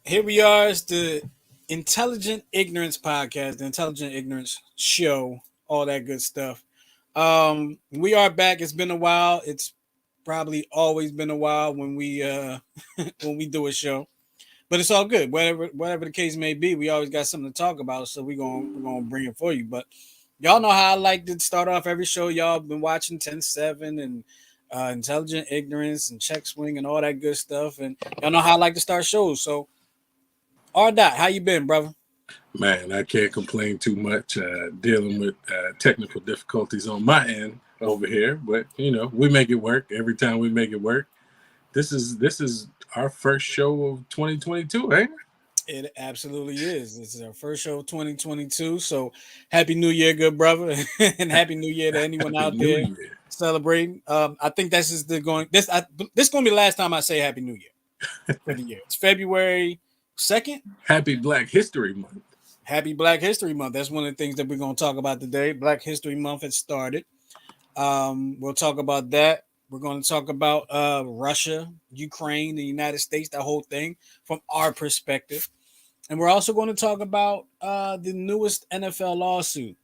Here we are. It's the Intelligent Ignorance Podcast, the Intelligent Ignorance Show, all that good stuff. We are back. It's been a while. It's probably always been a while when we when we do a show, but it's all good. Whatever the case may be, we always got something to talk about, so we're gonna bring it for you. But y'all know how I like to start off every show. Y'all been watching 10-7 and Intelligent Ignorance and Check Swing and all that good stuff, and y'all know how I like to start shows. So R. Dot, how you been, brother? Man, I can't complain too much. Dealing with technical difficulties on my end over here, but we make it work every time we make it work. This is our first show of 2022, ain't it? It absolutely is. This is our first show of 2022. So happy New Year, good brother, and happy New Year to anyone Happy out New there Year! celebrating. I think this is the going this going to be the last time I say Happy New Year for the year. It's February 2nd. Happy Black History Month. Happy Black History Month. That's one of the things that we're going to talk about today. Black History Month has started. We'll talk about that. We're going to talk about Russia, Ukraine, the United States, that whole thing from our perspective. And we're also going to talk about the newest NFL lawsuit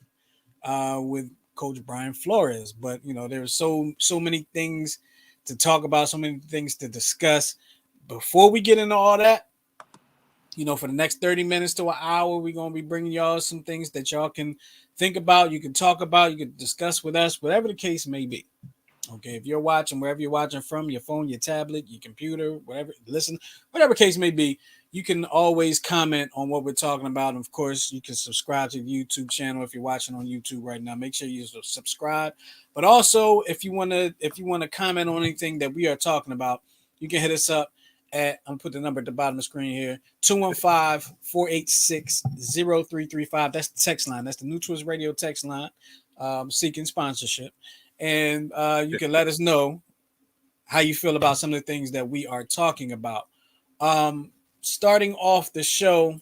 with Coach Brian Flores. But there's so many things to talk about, so many things to discuss. Before we get into all that, for the next 30 minutes to an hour, we're going to be bringing y'all some things that y'all can think about, you can talk about, you can discuss with us, whatever the case may be. Okay, if you're watching, wherever you're watching from, your phone, your tablet, your computer, whatever, listen, whatever case may be, you can always comment on what we're talking about. And of course, you can subscribe to the YouTube channel if you're watching on YouTube right now. Make sure you subscribe. But also, if you wanna comment on anything that we are talking about, you can hit us up at, I'm gonna put the number at the bottom of the screen here, 215-486-0335. That's the text line. That's the New Twist Radio text line, seeking sponsorship. And you can let us know how you feel about some of the things that we are talking about. Starting off the show,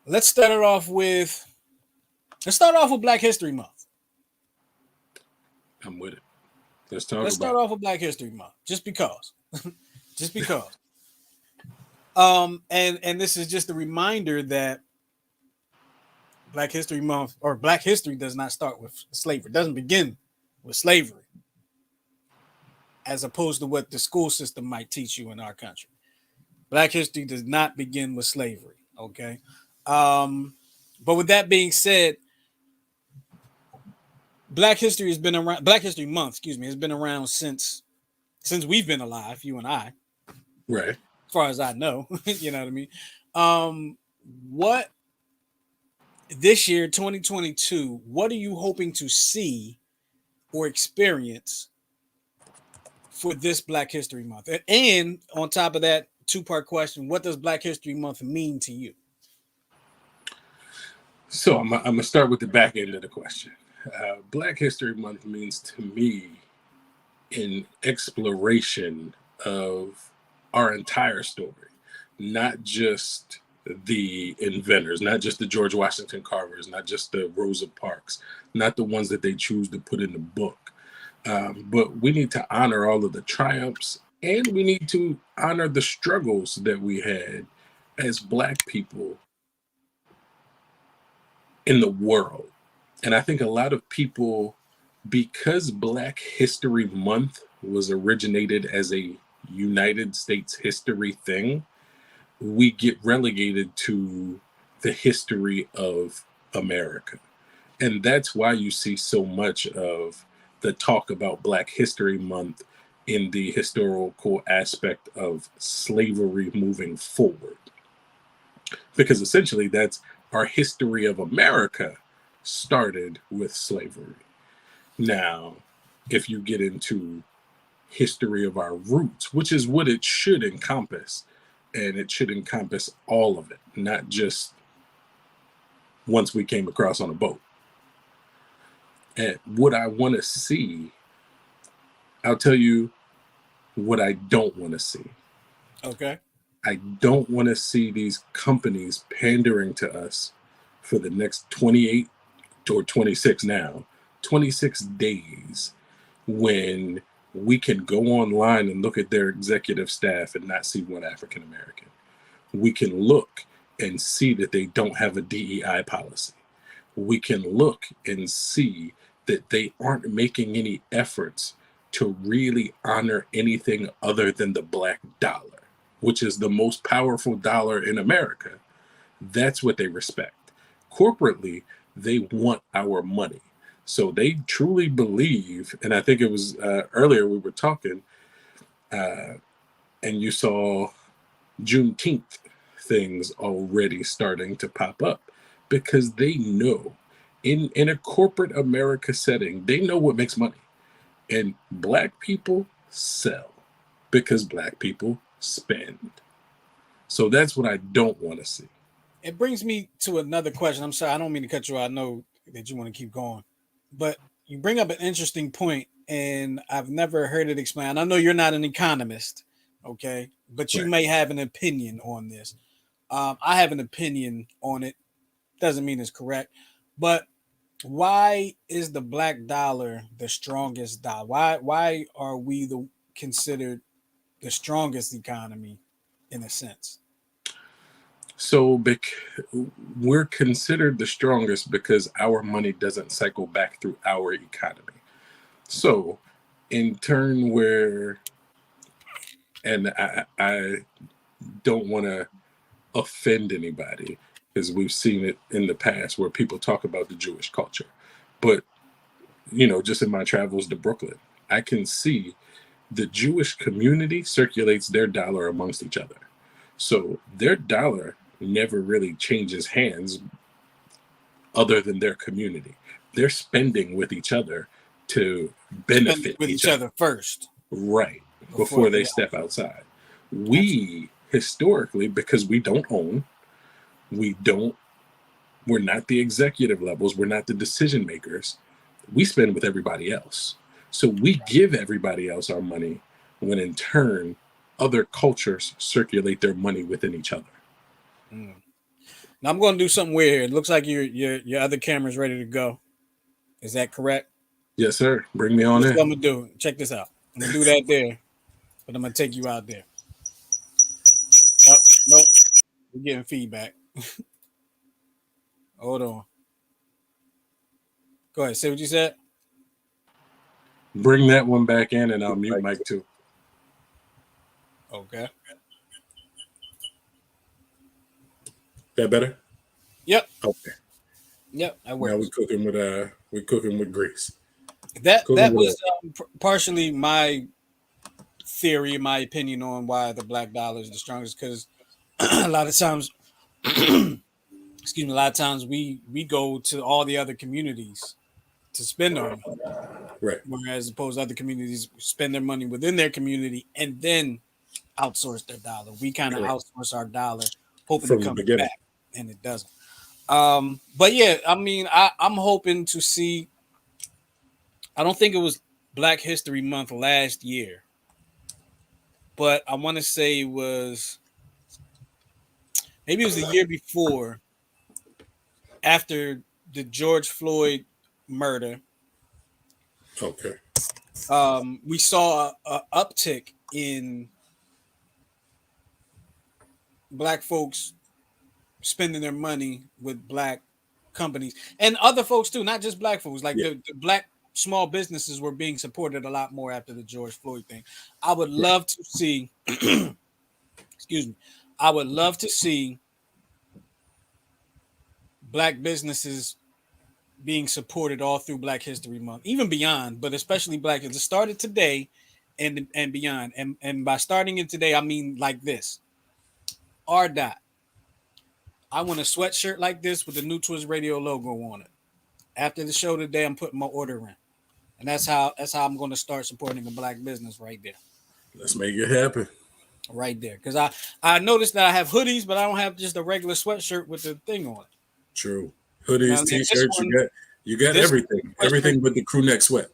let's start off with Black History Month. I'm with it. Let's talk Let's about start off with Black History Month, just because, just because. And this is just a reminder that Black History Month, or Black history, does not start with slavery. It doesn't begin with slavery, as opposed to what the school system might teach you in our country. Black history does not begin with slavery. Okay. But with that being said, Black history has been around. Black History Month, excuse me, has been around since we've been alive, you and I, right. as far as I know. You know what I mean? What this year, 2022, what are you hoping to see or experience for this Black History Month? And on top of that, two-part question: what does Black History Month mean to you? So I'm gonna start with the back end of the question. Black History Month means to me an exploration of our entire story, not just the inventors, not just the George Washington Carvers, not just the Rosa Parks, not the ones that they choose to put in the book. But we need to honor all of the triumphs, and we need to honor the struggles that we had as Black people in the world. And I think a lot of people, because Black History Month was originated as a United States history thing, we get relegated to the history of America. And that's why you see so much of the talk about Black History Month in the historical aspect of slavery moving forward. Because essentially that's our history of America started with slavery. Now, if you get into history of our roots, which is what it should encompass, and it should encompass all of it, not just once we came across on a boat. And what I want to see, I'll tell you what I don't want to see. Okay. I don't want to see these companies pandering to us for the next 28 or 26 now, 26 days, when we can go online and look at their executive staff and not see one African American. We can look and see that they don't have a DEI policy. We can look and see that they aren't making any efforts to really honor anything other than the black dollar, which is the most powerful dollar in America. That's what they respect. Corporately, they want our money. So they truly believe, and I think it was earlier we were talking, uh, and you saw Juneteenth things already starting to pop up because they know in a corporate America setting, they know what makes money. And black people sell because black people spend. So that's what I don't want to see. It brings me to another question. I'm sorry, I don't mean to cut you off. I know that you want to keep going, but you bring up an interesting point, and I've never heard it explained. I know you're not an economist, okay, but you Right. may have an opinion on this. I have an opinion on it. Doesn't mean it's correct, but why is the black dollar the strongest dollar? Why are we the considered the strongest economy in a sense? So we're considered the strongest because our money doesn't cycle back through our economy. So, in turn, and I don't want to offend anybody because we've seen it in the past where people talk about the Jewish culture. But, just in my travels to Brooklyn, I can see the Jewish community circulates their dollar amongst each other. So their dollar never really changes hands other than their community. They're spending with each other to Spending benefit with each each other. other first Right. before, Before they yeah, step outside. absolutely. We historically, because we don't own, we don't, we're not the executive levels, we're not the decision makers. We spend with everybody else. So we give everybody else our money when in turn other cultures circulate their money within each other. Mm. Now I'm going to do something weird here. It looks like your other camera's ready to go. Is that correct? Yes, sir. Bring me on This is in. what I'm gonna do. Check this out. I'm gonna do that there, but I'm gonna take you out there. Oh, nope. We're getting feedback. Hold on. Go ahead. Say what you said. Bring that one back in and I'll mute Mike too. Okay. That better? Yep. Okay. Yep. That Now works. we're cooking with grease. That Cooking with was oil. partially my theory, my opinion on why the black dollar is the strongest. Because a lot of times, excuse me, a lot of times we go to all the other communities to spend our money, Right. whereas opposed to other communities spend their money within their community and then outsource their dollar. We kind of Correct. outsource our dollar, hoping it From the comes beginning. back, and it doesn't. But yeah, I mean, I'm hoping to see. I don't think it was Black History Month last year, but I want to say it was maybe it was the year before, after the George Floyd murder. Okay. We saw a uptick in black folks spending their money with black companies and other folks too, not just black folks. Like Yeah. the black small businesses were being supported a lot more after the George Floyd thing. I would Right. love to see, excuse me, I would love to see black businesses being supported all through Black History Month, even beyond, but especially black. It started today and beyond. And by starting it today, I mean like this. R dot. I want a sweatshirt like this with the New Twist Radio logo on it. After the show today, I'm putting my order in. And that's how I'm going to start supporting a black business right there. Let's make it happen. Right there. Because I noticed that I have hoodies, but I don't have just a regular sweatshirt with the thing on it. True. You know what Hoodies, I mean? This t-shirts, one, you got this everything. sweatshirt, Everything but the crew neck sweat.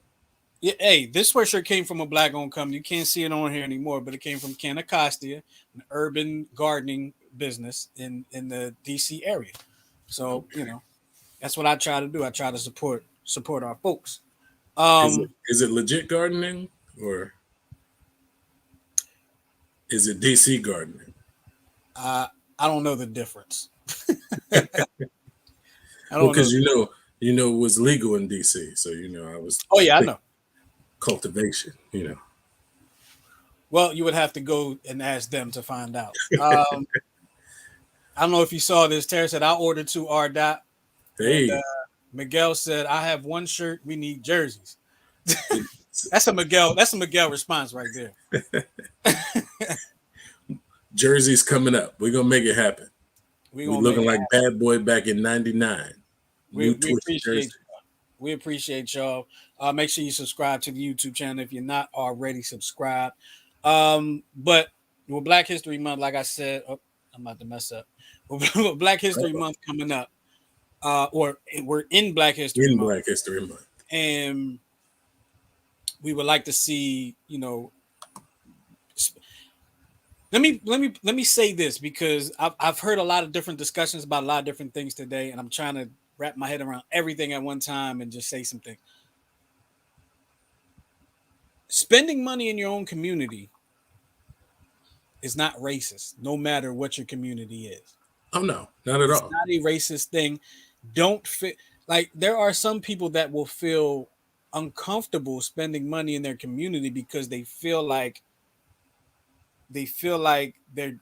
yeah, hey, this sweatshirt came from a black owned company. You can't see it on here anymore, but it came from Canacostia, an urban gardening business in the DC area. So, Okay. that's what I try to do. I try to support our folks. Is it Um, is it legit gardening or is it DC gardening? I don't know the difference. I Well, don't know. because it was legal in DC, so I was Oh yeah, I thinking know. cultivation. Well, you would have to go and ask them to find out. I don't know if you saw this. Terry said I ordered 2 R dot, and Hey, Miguel said I have 1 shirt. We need jerseys. it's That's a Miguel. That's a Miguel response right there. Jersey's coming up. We're gonna make it happen. We We gonna make looking it like happen. Bad Boy back in '99. We New we Twitch appreciate jersey. we appreciate y'all. Make sure you subscribe to the YouTube channel if you're not already subscribed. But with Black History Month, like I said, I'm about to mess up. With Black History Uh-oh. Month coming up, or we're in Black History In Month, Black History Month. and we would like to see, let me say this because I've heard a lot of different discussions about a lot of different things today, and I'm trying to wrap my head around everything at one time and just say something. Spending money in your own community is not racist, no matter what your community is. Oh no, not at It's all. not a racist thing. Don't fit like there are some people that will feel uncomfortable spending money in their community because they feel like they're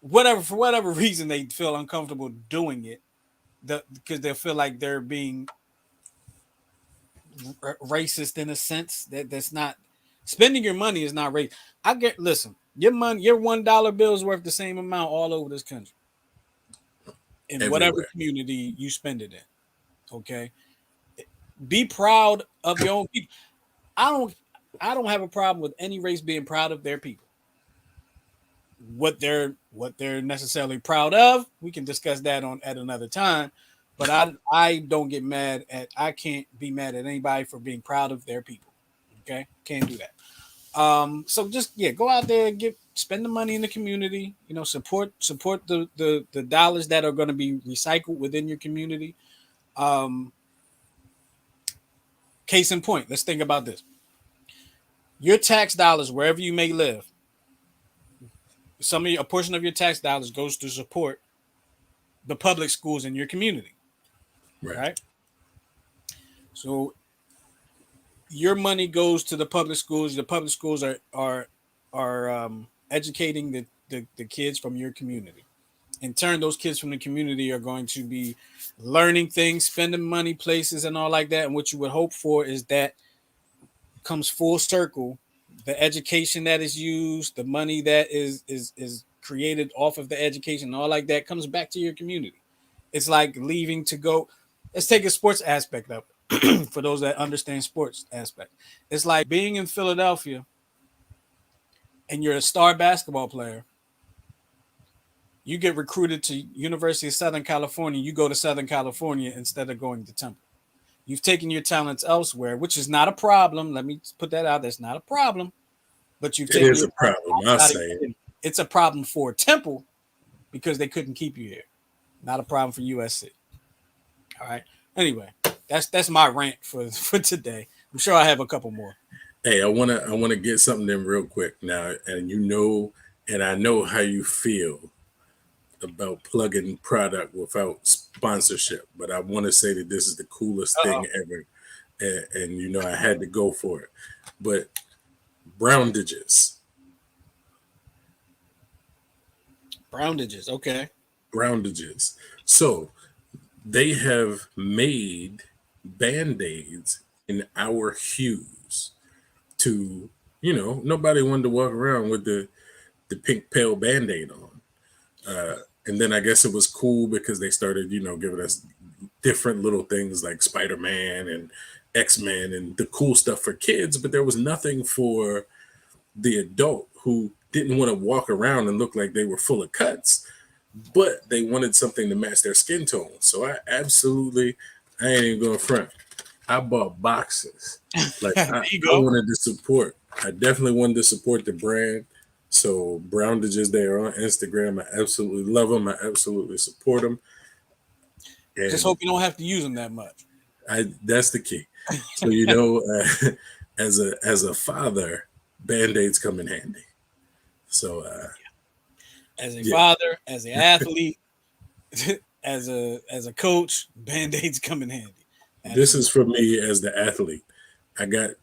whatever for whatever reason they feel uncomfortable doing it because they feel like they're being racist in a sense that's not spending your money is not racist. I get listen, your $1 bill is worth the same amount all over this country in whatever Everywhere. community you spend it in. Okay, be proud of your own people. I don't I don't have a problem with any race being proud of their people. What they're necessarily proud of, we can discuss that on at another time. But I don't get mad at I can't be mad at anybody for being proud of their people. Okay, can't do that. So just go out there and spend the money in the community. Support the dollars that are going to be recycled within your community. Um, Case in point, let's think about this. Your tax dollars, wherever you may live, a portion of your tax dollars goes to support the public schools in your community, Right. right? So your money goes to the public schools. The public schools are educating the kids from your community. In turn, those kids from the community are going to be learning things, spending money places, and all like that. And what you would hope for is that comes full circle. The education that is used, the money that is created off of the education, and all like that comes back to your community. It's like leaving to go. Let's take a sports aspect of it for those that understand sports aspect. It's like being in Philadelphia and you're a star basketball player. You get recruited to University of Southern California. You go to Southern California instead of going to Temple. You've taken your talents elsewhere, which is not a problem. Let me put that out. That's not a problem. But you've It taken is your a talent problem. I outside of say your it. city. It's a problem for Temple because they couldn't keep you here. Not a problem for USC. All right. Anyway, that's my rant for today. I'm sure I have a couple more. Hey, I wanna get something in real quick now, and I know how you feel about plugging product without sponsorship, but I want to say that this is the coolest Uh-oh. thing ever, and I had to go for it. But Browndages, Browndages. Okay. Browndages. So they have made band-aids in our hues to, nobody wanted to walk around with the pink pale band-aid on. And then I guess it was cool because they started, giving us different little things like Spider-Man and X-Men and the cool stuff for kids, but there was nothing for the adult who didn't want to walk around and look like they were full of cuts, but they wanted something to match their skin tone. So I ain't even going front. I bought boxes. Like There I, you I go. wanted to support. I definitely wanted to support the brand. So Browndages, they are on Instagram. I absolutely love them. I absolutely support them, Just and hope you don't have to use them that much. that's the key. So as a father, band-aids come in handy. So As a yeah, father, as an athlete, as a coach, band-aids come in handy. this is Absolutely. for me as the athlete.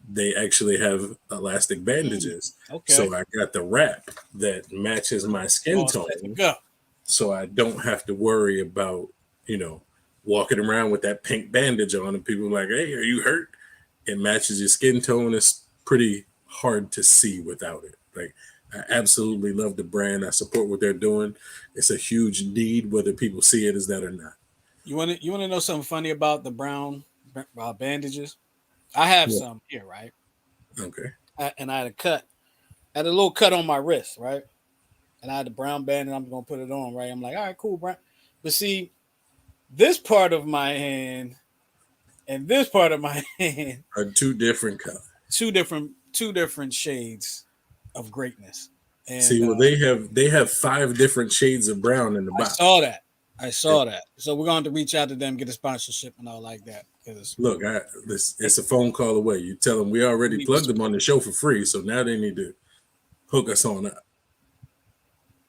They actually have elastic bandages. Okay. So I got the wrap that matches my skin All set to tone. go. So I don't have to worry about, you know, walking around with that pink bandage on and people are like, hey, are you hurt? It matches your skin tone. It's pretty hard to see without it. Like I absolutely love the brand. I support what they're doing. It's a huge need, whether people see it as that or not. You want to know something funny about the brown bandages? I have Yeah. some here, right? Okay. And I had a cut. I had a little cut on my wrist, right? And I had the brown band, and I'm gonna put it on, right? I'm like, all right, cool, brown. But see, this part of my hand and this part of my hand, Are two different colors. two different shades of greatness. See, And well, they have five different shades of brown in the I box. saw that. I saw that. So we're going to reach out to them, get a sponsorship and all like that. Because Look, it's a phone call away. You tell them we already plugged them on the show for free, so now they need to hook us on up.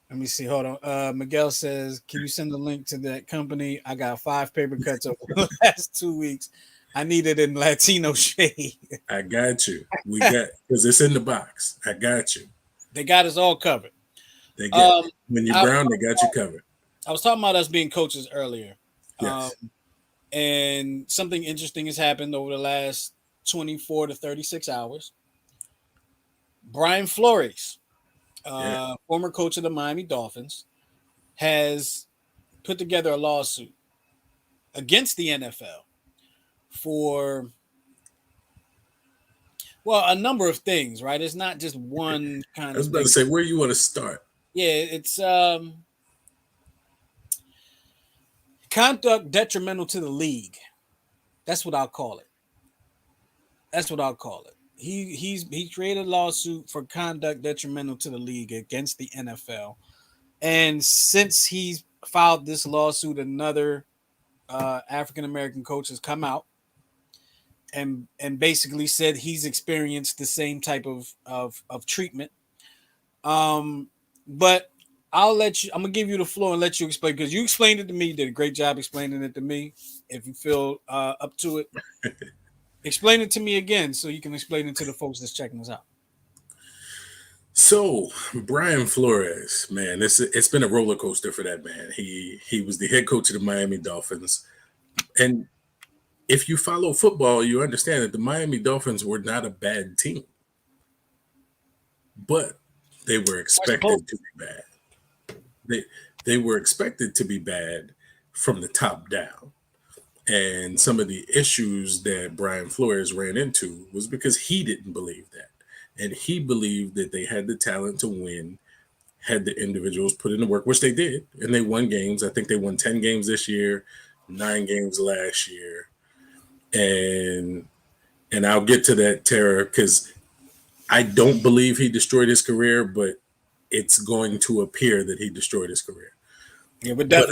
let me see. Hold on. Miguel says, "Can you send the link to that company? I got 5 paper cuts over the last 2 weeks. I need it in Latino shade." I got you. We got because it's in the box. I got you. They got us all covered. They get Um, when you're I, brown, they got you covered. I was talking about us being coaches earlier, um, Yes. and something interesting has happened over the last 24 to 36 hours. Brian Flores, Yeah. former coach of the Miami Dolphins, has put together a lawsuit against the NFL for, well, a number of things, right? It's not just one I kind was of about to thing. say where you want to start. Yeah, it's conduct detrimental to the league. That's what I'll call it. That's what I'll call it. He created a lawsuit for conduct detrimental to the league against the NFL. And since he's filed this lawsuit, another African American coach has come out and basically said he's experienced the same type of treatment. Um, but I'll let you. I'm gonna give you the floor and let you explain because you explained it to me. You did a great job explaining it to me. If you feel up to it, explain it to me again so you can explain it to the folks that's checking us out. So Brian Flores, man, it's been a roller coaster for that man. He was the head coach of the Miami Dolphins, and if you follow football, you understand that the Miami Dolphins were not a bad team, but they were We're supposed expected to be bad. They they were expected to be bad from the top down. And some of the issues that Brian Flores ran into was because he didn't believe that. And he believed that they had the talent to win had the individuals put in the work, which they did. And they won games. I think they won 10 games this year, 9 games last year. And I'll get to that, Tara, because I don't believe he destroyed his career, but it's going to appear that he destroyed his career. yeah, we're But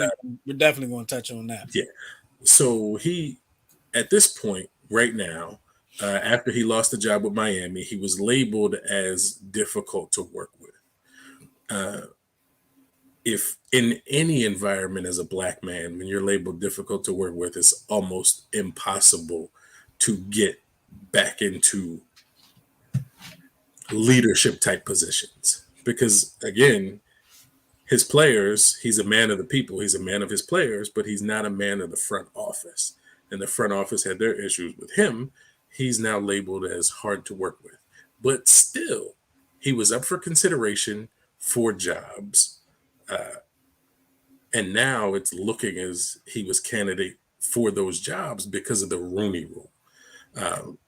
definitely going to touch on that. yeah, so he at this point right now, after he lost the job with Miami, he was labeled as difficult to work with. Uh, if in any environment as a black man, when you're labeled difficult to work with, it's almost impossible to get back into leadership type positions. Because again, his players, he's a man of the people, he's a man of his players, but he's not a man of the front office. And the front office had their issues with him. He's now labeled as hard to work with. But still, he was up for consideration for jobs. And now it's looking as he was candidate for those jobs because of the Rooney Rule,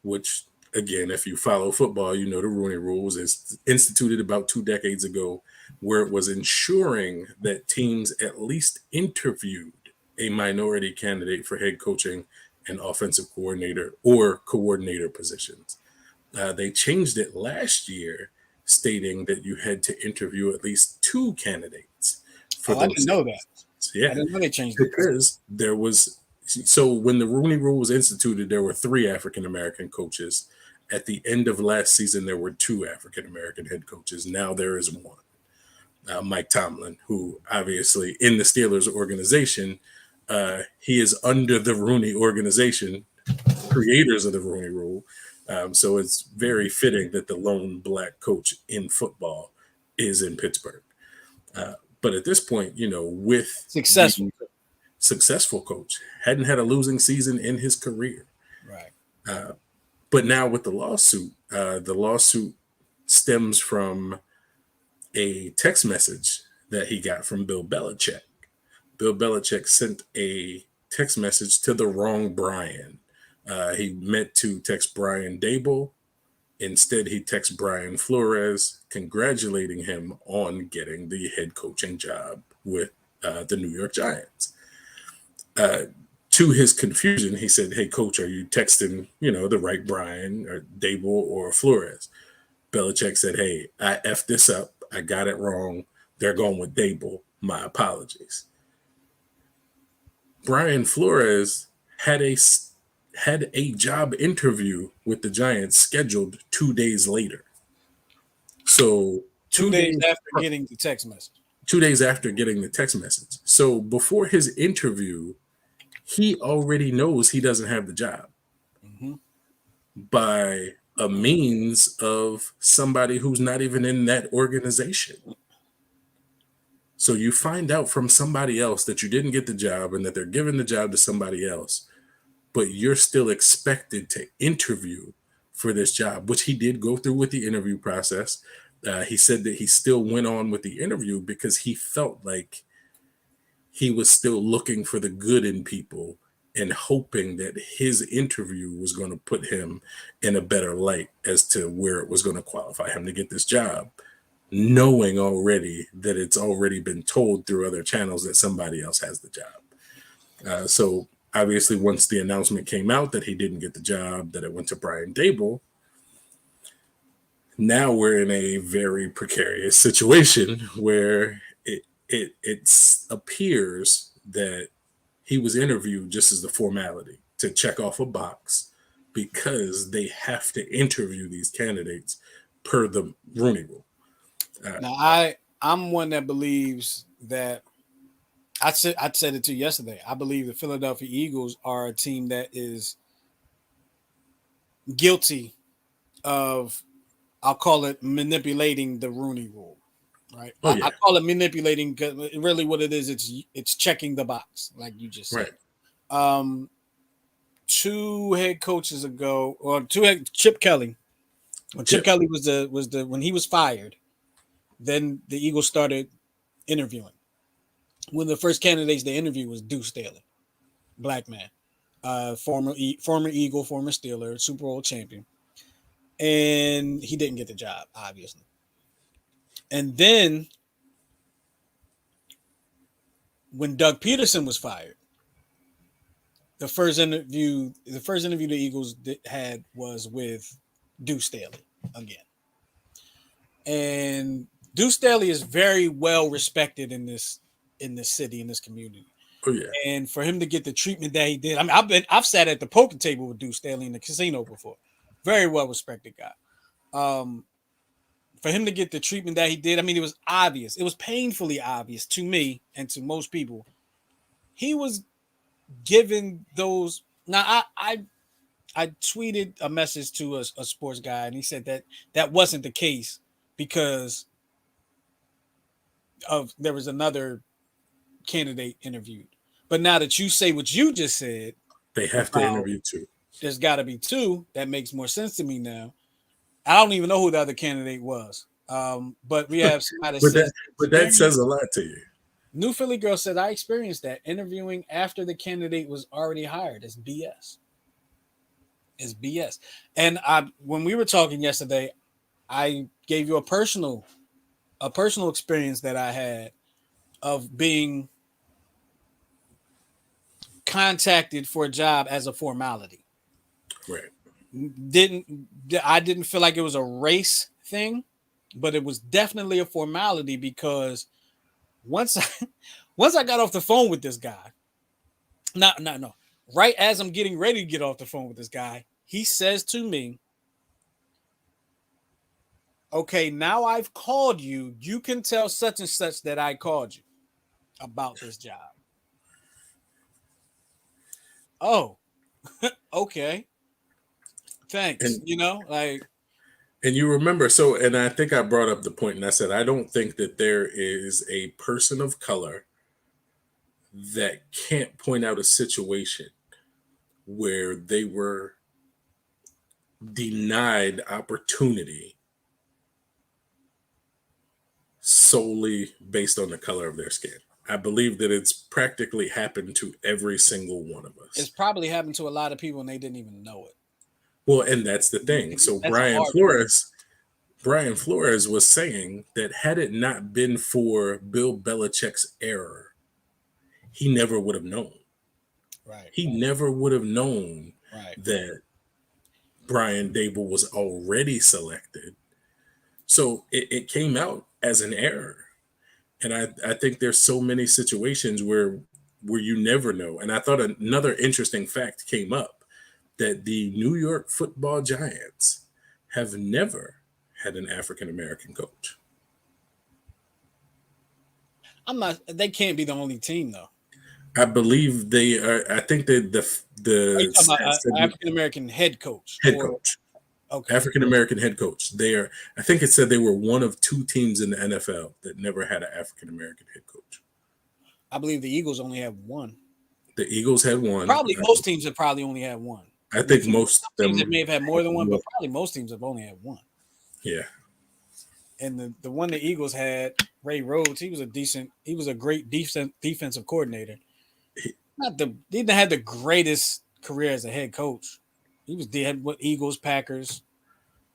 which, again, if you follow football, you know the Rooney Rule was instituted about 2 decades ago, where it was ensuring that teams at least interviewed a minority candidate for head coaching and offensive coordinator or coordinator positions. They changed it last year, stating that you had to interview at least 2 candidates for Oh, I those didn't know that. positions. I Yeah, didn't know they changed it. because when the Rooney Rule was instituted, there were 3 African American coaches, At the end of last season, there were 2 African American head coaches. Now there is one. Mike Tomlin, who obviously in the Steelers organization, he is under the Rooney organization, creators of the Rooney Rule. So it's very fitting that the lone black coach in football is in Pittsburgh. But at this point, with Successful. the successful coach, hadn't had a losing season in his career. Right. But now with the lawsuit stems from a text message that he got from Bill Belichick. Bill Belichick sent a text message to the wrong Brian. He meant to text Brian Dable. Instead, he texts Brian Flores, congratulating him on getting the head coaching job with the New York Giants. To his confusion, he said, "Hey, coach, are you texting, the right Brian or Dable or Flores?" Belichick said, "Hey, I effed this up. I got it wrong. They're going with Dable. My apologies." Brian Flores had a job interview with the Giants scheduled 2 days later. So 2 days after getting the text message. 2 days after getting the text message. So before his interview, he already knows he doesn't have the job by a means of somebody who's not even in that organization. So you find out from somebody else that you didn't get the job and that they're giving the job to somebody else, but you're still expected to interview for this job, which he did go through with the interview process. He said that he still went on with the interview because he felt like he was still looking for the good in people and hoping that his interview was going to put him in a better light as to where it was going to qualify him to get this job, knowing already that it's already been told through other channels that somebody else has the job. So obviously, once the announcement came out that he didn't get the job, that it went to Brian Dable, now we're in a very precarious situation where it appears that he was interviewed just as the formality to check off a box because they have to interview these candidates per the Rooney Rule. Now, I'm one that believes that I said it to you yesterday. I believe the Philadelphia Eagles are a team that is guilty of, I'll call it manipulating the Rooney Rule. Right. Oh, yeah. I call it manipulating because really what it is, it's checking the box, like you just said. Right. 2 head coaches ago, or Chip Kelly. When Chip Kelly was the when he was fired, then the Eagles started interviewing. One of the first candidates they interviewed was Deuce Staley, black man, former Eagle, former Steeler, Super Bowl champion, and he didn't get the job, obviously. And then when Doug Peterson was fired, the first interview the Eagles had was with Deuce Staley again. And Deuce Staley is very well respected in this city, in this community. Oh, yeah. And for him to get the treatment that he did, I mean, I've sat at the poker table with Deuce Staley in the casino before. Very well respected guy. For him to get the treatment that he did, I mean, it was obvious. It was painfully obvious to me and to most people. He was given those. Now, I tweeted a message to a sports guy, and he said that wasn't the case because there was another candidate interviewed. But now that you say what you just said, they have to interview 2. There's got to be 2. That makes more sense to me now. I don't even know who the other candidate was. But we have somebody but that says a lot to you. New Philly Girl said, I experienced that. Interviewing after the candidate was already hired. It's BS. It's BS. And when we were talking yesterday, I gave you a personal experience that I had of being contacted for a job as a formality. Right. I didn't feel like it was a race thing, but it was definitely a formality because once I got off the phone with this guy, no. Right as I'm getting ready to get off the phone with this guy, he says to me, Okay, now I've called you. You can tell such and such that I called you about this job. Oh, okay. Thanks. And Like and you remember, so, and I think I brought up the point and I said I don't think that there is a person of color that can't point out a situation where they were denied opportunity solely based on the color of their skin. I believe that it's practically happened to every single one of it's us. probably happened to a lot of people and they didn't even know it. Well, and that's the thing. So That's a hard. Brian Flores was saying that had it not been for Bill Belichick's error, he never would have known. Right. He never would have known Right. that Brian Dable was already selected. So it came out as an error. And I think there's so many situations where you never know. And I thought another interesting fact came up that the New York Football Giants have never had an African American coach. I'm not. They can't be the only team though. I believe they are. I think that Are you the talking about stats said African American head coach head or coach, okay? African American head coach. They are. I think it said they were one of two teams in the NFL that never had an African American head coach. I believe the Eagles only have one. The Eagles had one. Probably most teams have probably only had one. I There's think some most of teams that them. may have had more than one, but probably most teams have only had one. Yeah. And the one the Eagles had, Ray Rhodes, he was a great defensive coordinator. He didn't have the greatest career as a head coach. He had what Eagles, Packers.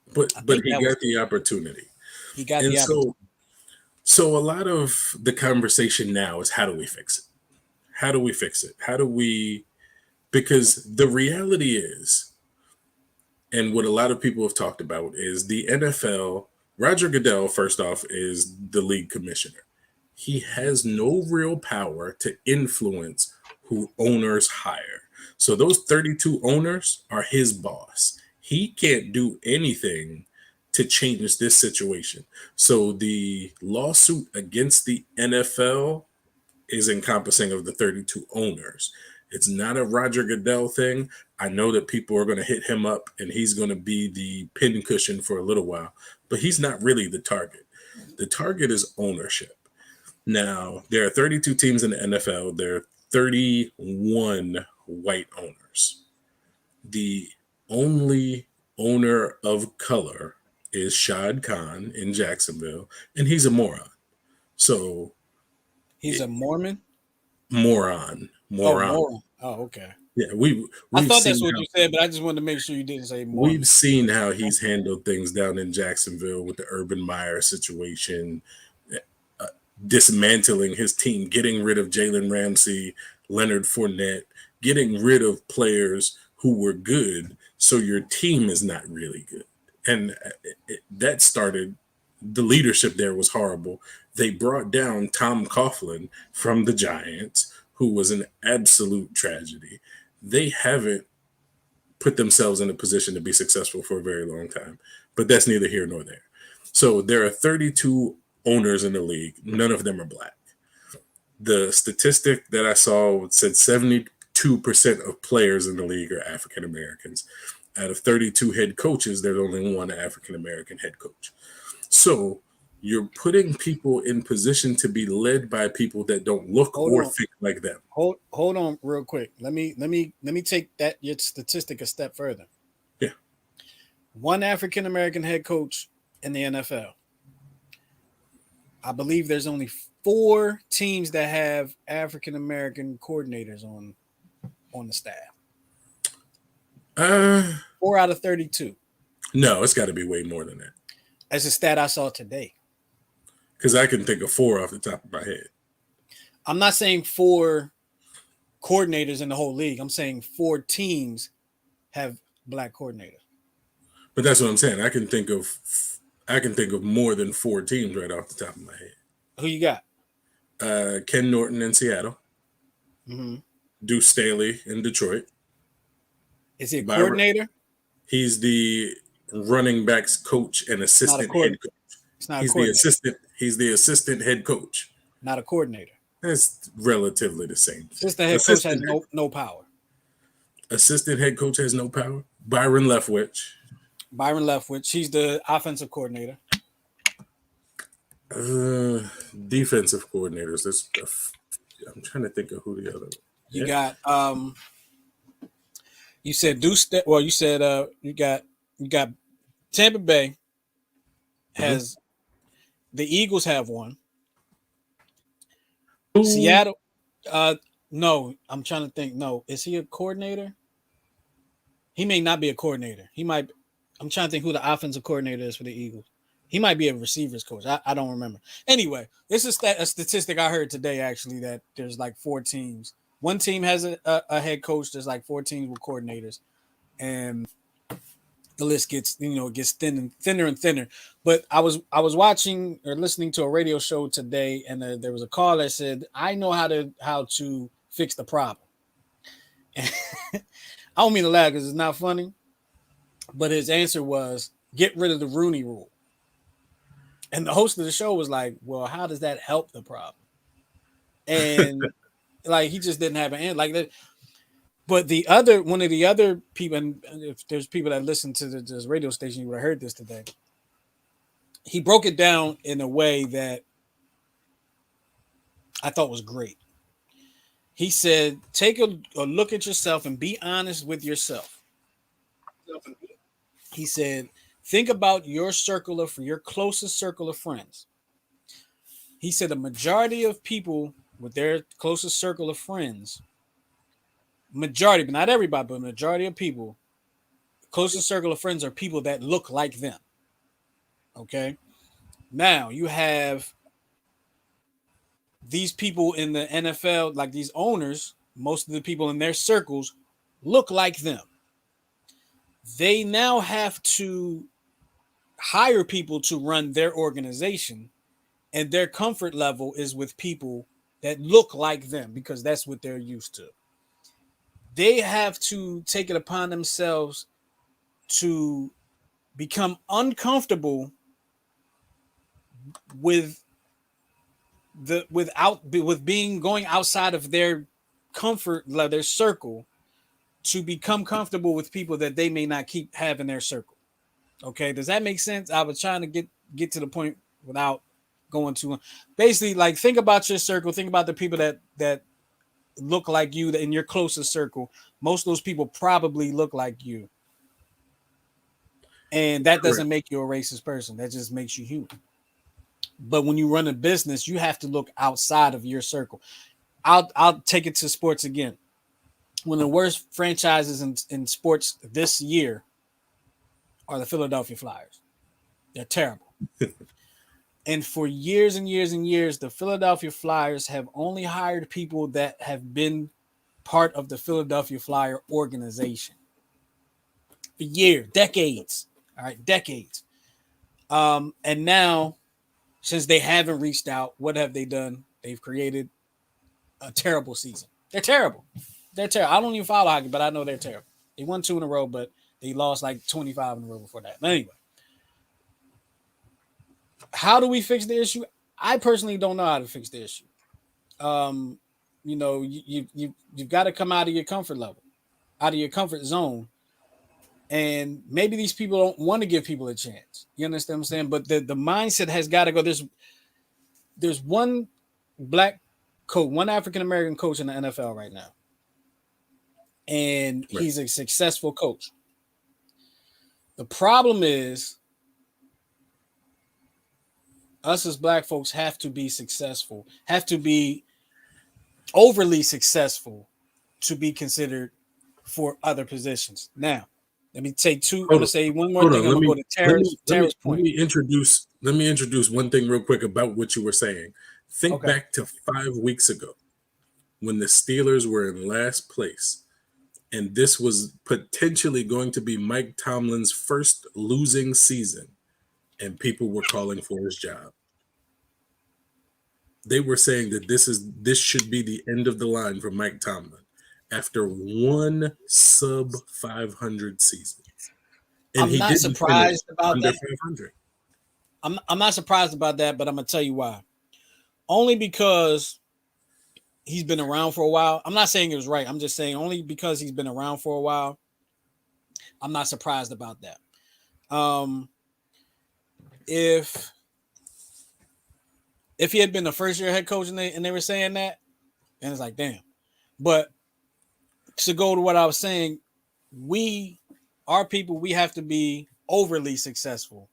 I But think he that was got the opportunity. he got And the opportunity. so a lot of the conversation now is how do we fix it? How do we fix it? How do we because the reality is, and what a lot of people have talked about is the NFL, Roger Goodell, first off, is the league commissioner. He has no real power to influence who owners hire. So those 32 owners are his boss. He can't do anything to change this situation. So the lawsuit against the NFL is encompassing of the 32 owners. It's not a Roger Goodell thing. I know that people are going to hit him up and he's going to be the pincushion for a little while, but he's not really the target. The target is ownership. Now, there are 32 teams in the NFL. There are 31 white owners. The only owner of color is Shad Khan in Jacksonville, and he's a moron. So, He's a Mormon. moron, Oh, moron. Mormon. Oh, okay. Yeah, I we've thought that's seen what how you said, but I just wanted to make sure you didn't say we've Mormon. seen how he's handled things down in Jacksonville with the Urban Meyer situation, dismantling his team, getting rid of Jalen Ramsey, Leonard Fournette, getting rid of players who were good, so your team is not really good. And that started, the leadership there was horrible. They brought down Tom Coughlin from the Giants, who was an absolute tragedy. They haven't put themselves in a position to be successful for a very long time, but that's neither here nor there. So there are 32 owners in the league. None of them are black. The statistic that I saw said 72% of players in the league are African Americans. Out of 32 head coaches, there's only one African American head coach. So you're putting people in position to be led by people that don't look Hold or on. think like them. Hold on real quick. Let me take that your statistic a step further. Yeah. One African American head coach in the NFL. I believe there's only 4 teams that have African American coordinators on the staff. 4 out of 32. No, it's got to be way more than that. That's a stat I saw today. Because I can think of 4 off the top of my head. I'm not saying 4 coordinators in the whole league. I'm saying 4 teams have black coordinators. But that's what I'm saying. I can think of more than 4 teams right off the top of my head. Who you got? Ken Norton in Seattle. Mm-hmm. Deuce Staley in Detroit. Is he a coordinator? He's the running backs coach and Not a assistant court. head coach. It's not a He's the coordinator. assistant. He's the assistant head coach. Not a coordinator. That's relatively the same thing. Assistant head coach has no power. Assistant head coach has no power. Byron Leftwich. Byron Leftwich. He's the offensive coordinator. Defensive coordinators. I'm trying to think of who the other. You got you said Deuce. Well, you said you got Tampa Bay has the Eagles have one. Ooh. Seattle. No, I'm trying to think. No, is he a coordinator? He may not be a coordinator. He might. I'm trying to think who the offensive coordinator is for the Eagles. He might be a receivers coach. I don't remember. Anyway, this is a statistic I heard today, actually, that there's like 4 teams. One team has a head coach. There's like 4 teams with coordinators. And the list gets thinner and thinner. But I was watching or listening to a radio show today, and there was a call that said, I know how to fix the problem. I don't mean to laugh because it's not funny. But his answer was, get rid of the Rooney Rule. And the host of the show was like, well, how does that help the problem? And like, he just didn't have an answer like that. But one of the other people, and if there's people that listen to this radio station, you would have heard this today. He broke it down in a way that I thought was great. He said, take a look at yourself and be honest with yourself. He said, think about your closest circle of friends. He said the majority of people with their closest circle of friends, majority, but not everybody, but majority of people, closest circle of friends are people that look like them. Okay. Now you have these people in the NFL, like these owners, most of the people in their circles look like them. They now have to hire people to run their organization, and their comfort level is with people that look like them because that's what they're used to. They have to take it upon themselves to become uncomfortable with going outside of their comfort, their circle, to become comfortable with people that they may not keep having their circle. Okay, does that make sense? I was trying to get to the point without going too long. Basically, like, think about your circle. Think about the people that look like you in your closest circle. Most of those people probably look like you. And that doesn't make you a racist person. That just makes you human. But when you run a business, you have to look outside of your circle. I'll take it to sports again. One of the worst franchises in sports this year are the Philadelphia Flyers. They're terrible. And for years and years and years, the Philadelphia Flyers have only hired people that have been part of the Philadelphia Flyer organization. For years, decades. All right, decades. And now, since they haven't reached out, what have they done? They've created a terrible season. They're terrible. They're terrible. I don't even follow hockey, but I know they're terrible. They won 2 in a row, but they lost like 25 in a row before that. But anyway, how do we fix the issue? I personally don't know how to fix the issue. You've got to come out of your comfort level, out of your comfort zone. And maybe these people don't want to give people a chance. You understand what I'm saying? But the mindset has got to go. There's one black coach, one African-American coach in the NFL right now. And he's a successful coach. The problem is us as black folks have to be successful, have to be overly successful to be considered for other positions. Now, let me say I'm going to say one more thing. I'm going to go to Tara's point. Let me introduce one thing real quick about what you were saying. Think back to 5 weeks ago when the Steelers were in last place, and this was potentially going to be Mike Tomlin's first losing season, and people were calling for his job. They were saying that this should be the end of the line for Mike Tomlin after one sub 500 season. And I'm he not didn't finish surprised about under that. 500. I'm not surprised about that, but I'm gonna tell you why. Only because he's been around for a while. I'm not saying it was right. I'm just saying only because he's been around for a while. I'm not surprised about that. Um, if he had been the first year head coach and they were saying that, and it's like, damn. But to go to what I was saying, our people, we have to be overly successful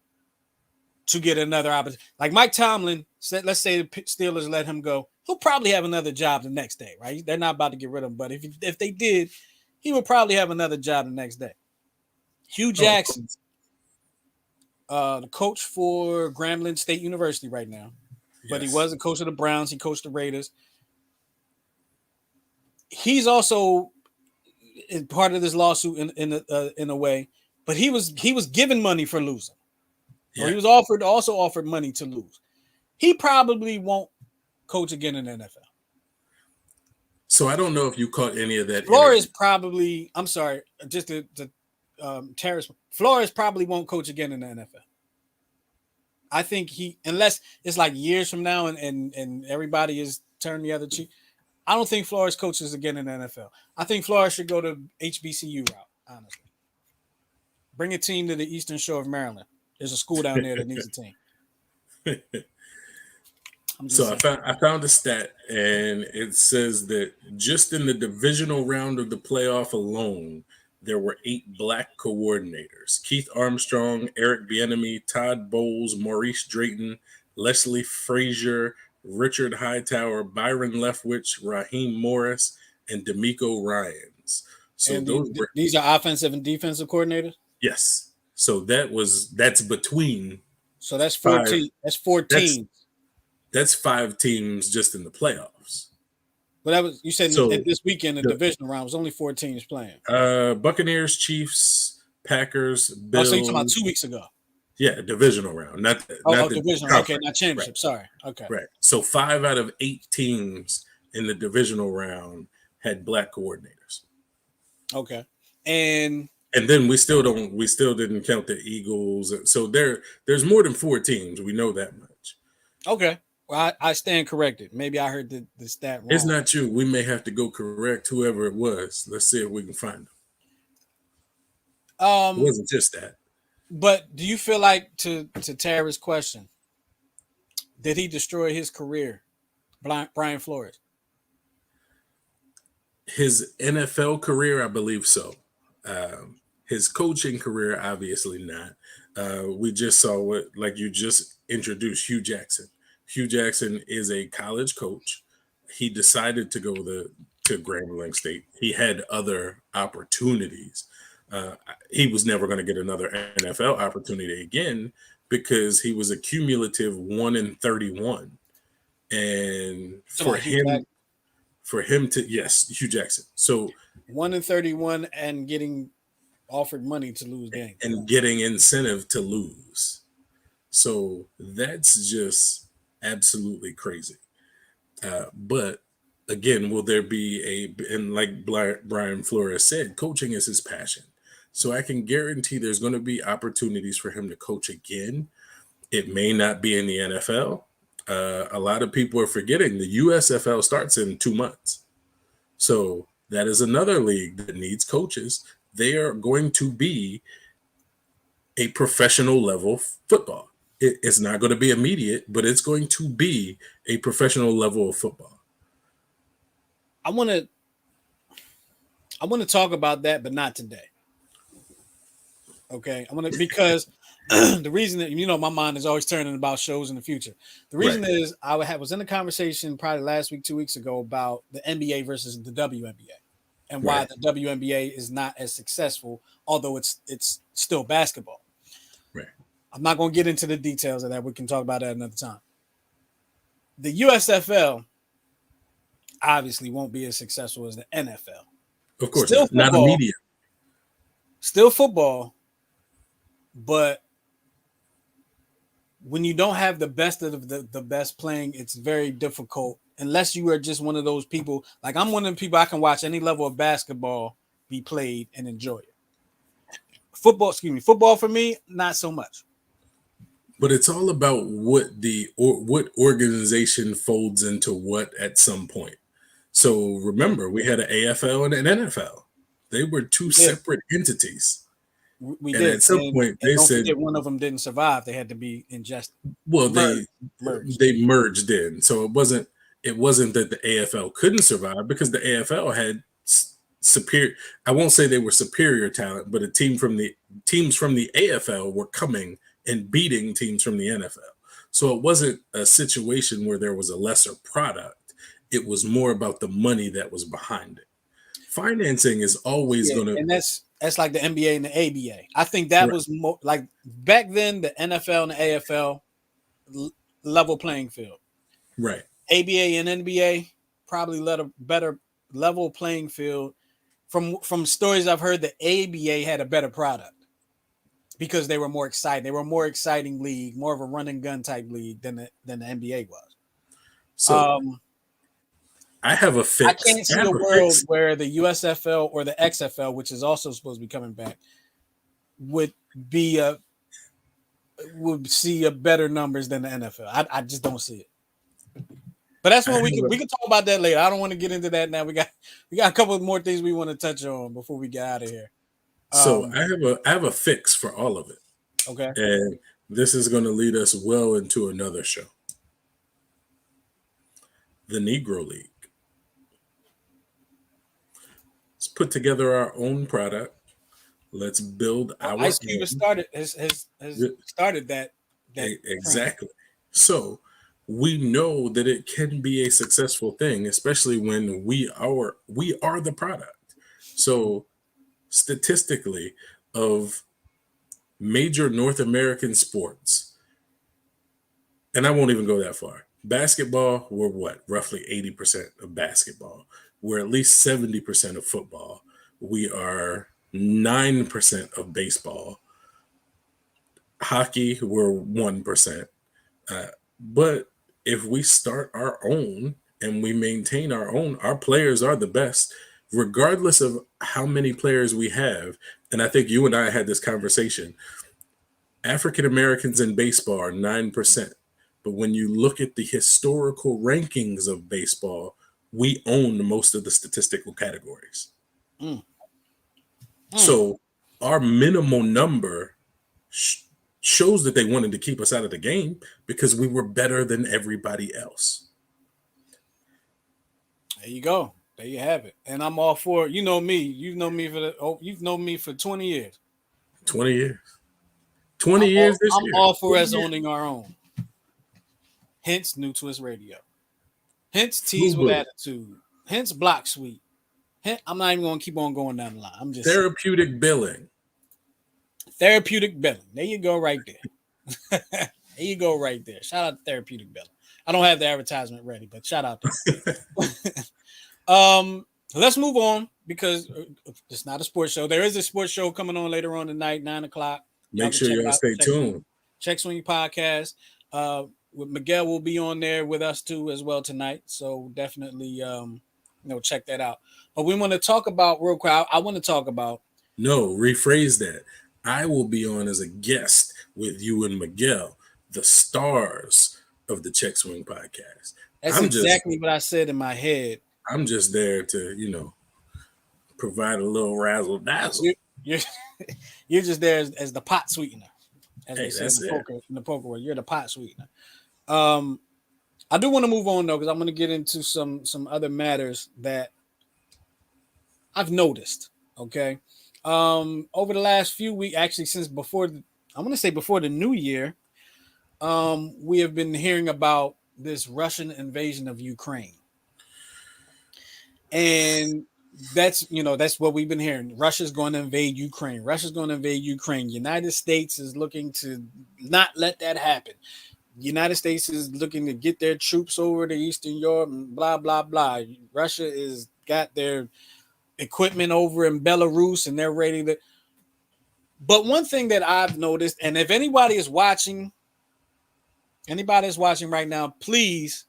to get another opportunity. Like Mike Tomlin said, let's say the Steelers let him go, he'll probably have another job the next day, right? They're not about to get rid of him, but if they did, he would probably have another job the next day. Hugh Oh, Jackson, the coach for Grambling State University right now, but he yes. was a coach of the Browns. He coached the Raiders. He's also part of this lawsuit in a way, but he was given money for losing, or he was also offered money to lose. He probably won't coach again in the NFL. So I don't know if you caught any of that. Flores probably. I'm sorry, just to Terrace. Flores probably won't coach again in the NFL. I think unless it's like years from now and everybody is turned the other cheek. I don't think Flores coaches again in the NFL. I think Flores should go to HBCU route, honestly. Bring a team to the Eastern Shore of Maryland. There's a school down there that needs a team. So I found a stat, and it says that just in the divisional round of the playoff alone, there were 8 black coordinators: Keith Armstrong, Eric Bieniemy, Todd Bowles, Maurice Drayton, Leslie Frazier, Richard Hightower, Byron Leftwich, Raheem Morris, and D'Amico Ryans. So and these are offensive and defensive coordinators? Yes. So that's between. So that's 14. That's 14. That's 5 teams just in the playoffs. But you said this weekend the divisional round was only 4 teams playing. Buccaneers, Chiefs, Packers, Bills. So you're talking about 2 weeks ago. Yeah, divisional round, not divisional. Okay, not championship. Right. Sorry. Okay. Right. So 5 out of 8 teams in the divisional round had black coordinators. Okay. And then we still didn't count the Eagles. So there's more than 4 teams. We know that much. Okay. Well, I stand corrected. Maybe I heard the stat wrong. It's not you. We may have to go correct whoever it was. Let's see if we can find them. It wasn't just that. But do you feel like, to Tara's question, did he destroy his career, Brian Flores? His NFL career, I believe so. His coaching career, obviously not. We just saw like you just introduced, Hugh Jackson. Hugh Jackson is a college coach. He decided to go to Grambling State. He had other opportunities. He was never going to get another NFL opportunity again because he was a cumulative 1-31. And for him to, yes, Hugh Jackson. So 1-31 and getting offered money to lose games and getting incentive to lose. So that's just absolutely crazy. But again, will there be and like Brian Flores said, coaching is his passion. So I can guarantee there's going to be opportunities for him to coach again. It may not be in the NFL. A lot of people are forgetting the USFL starts in 2 months. So that is another league that needs coaches. They are going to be a professional level football. It's not going to be immediate, but it's going to be a professional level of football. I want to talk about that, but not today. Okay, because the reason that my mind is always turning about shows in the future. The reason is I was in a conversation probably last week, 2 weeks ago, about the NBA versus the WNBA and why the WNBA is not as successful, although it's still basketball. Right. I'm not going to get into the details of that. We can talk about that another time. The USFL obviously won't be as successful as the NFL. Of course, still not immediate. Still football, but when you don't have the best of the best playing, it's very difficult unless you are just one of those people. Like I'm one of the people I can watch any level of basketball be played and enjoy it. Football, excuse me, football for me, not so much. But it's all about what organization folds into what at some point. So remember, we had an AFL and an NFL. They were two We did. separate entities. We And did, at some point and they don't said, forget one of them didn't survive. They had to be ingested, well, merged. merged. they merged in. So it wasn't that the AFL couldn't survive because the AFL had superior, I won't say they were superior talent, but teams from the AFL were coming and beating teams from the NFL. So it wasn't a situation where there was a lesser product. It was more about the money that was behind it. Financing is always Yeah, going to and that's like the NBA and the ABA. I think that right, was like back then the NFL and the AFL level playing field. right. ABA and NBA probably let a better level playing field. From stories I've heard, the ABA had a better product because they were more exciting. They were a more exciting league, more of a run and gun type league than the NBA was. So Um, I have a I fix. can't I see have a a world fix. where the USFL or the XFL, which is also supposed to be coming back, would be a would see a better numbers than the NFL. I just don't see it. But that's I when have we can talk about that later. I don't want to get into that now. We got a couple of more things we want to touch on before we get out of here. so Um, I have a fix for all of it. okay. And this is going to lead us well into another show. The Negro League. Let's put together our own product. Let's build Well, our Ice Cube has own. started has started that trend. Exactly. So we know that it can be a successful thing, especially when we are the product. So statistically, of major North American sports, and I won't even go that far. Basketball, we're what? Roughly 80% of basketball. We're at least 70% of football. We are 9% of baseball. Hockey, we're 1%. But if we start our own and we maintain our own, our players are the best, regardless of how many players we have. And I think you and I had this conversation. African Americans in baseball are 9%. But when you look at the historical rankings of baseball, we own most of the statistical categories. Mm, mm. So our minimal number sh- shows that they wanted to keep us out of the game because we were better than everybody else. There you go. There you have it. And I'm all for it. You know me. You've known me for 20 years. 20 years. 20 years this I'm year. all for 20 us years. owning our own. Hence New Twist Radio. Hence Teas Blue with Blue. Attitude. Hence Block Suite. I'm not even gonna keep on going down the line. I'm just saying. Therapeutic billing. Therapeutic Billing. There you go, right there. There you go, right there. Shout out to Therapeutic Billing. I don't have the advertisement ready, but shout out to let's move on because it's not a sports show. There is a sports show coming on later on tonight, 9 o'clock. Y'all Make can sure check y'all out stay tuned. Check Swing Podcast. With Miguel will be on there with us too as well tonight. So definitely check that out. But we want to talk about real quick. I want to talk about No, rephrase that. I will be on as a guest with you and Miguel, the stars of the Check Swing podcast. that's I'm just exactly what I said in my head. I'm just there to, provide a little razzle dazzle. You're you're just there as the pot sweetener, as they Hey, say in that's the it. poker world. You're the pot sweetener. I do want to move on though because I'm going to get into some other matters that I've noticed. Okay, over the last few weeks, actually since I want to say before the new year, we have been hearing about this Russian invasion of Ukraine, and that's what we've been hearing. Russia's going to invade Ukraine. Russia's going to invade Ukraine. United States is looking to not let that happen. United States is looking to get their troops over to Eastern Europe and blah blah blah. Russia is got their equipment over in Belarus and they're ready to. But one thing that I've noticed, and if anybody is watching right now, please,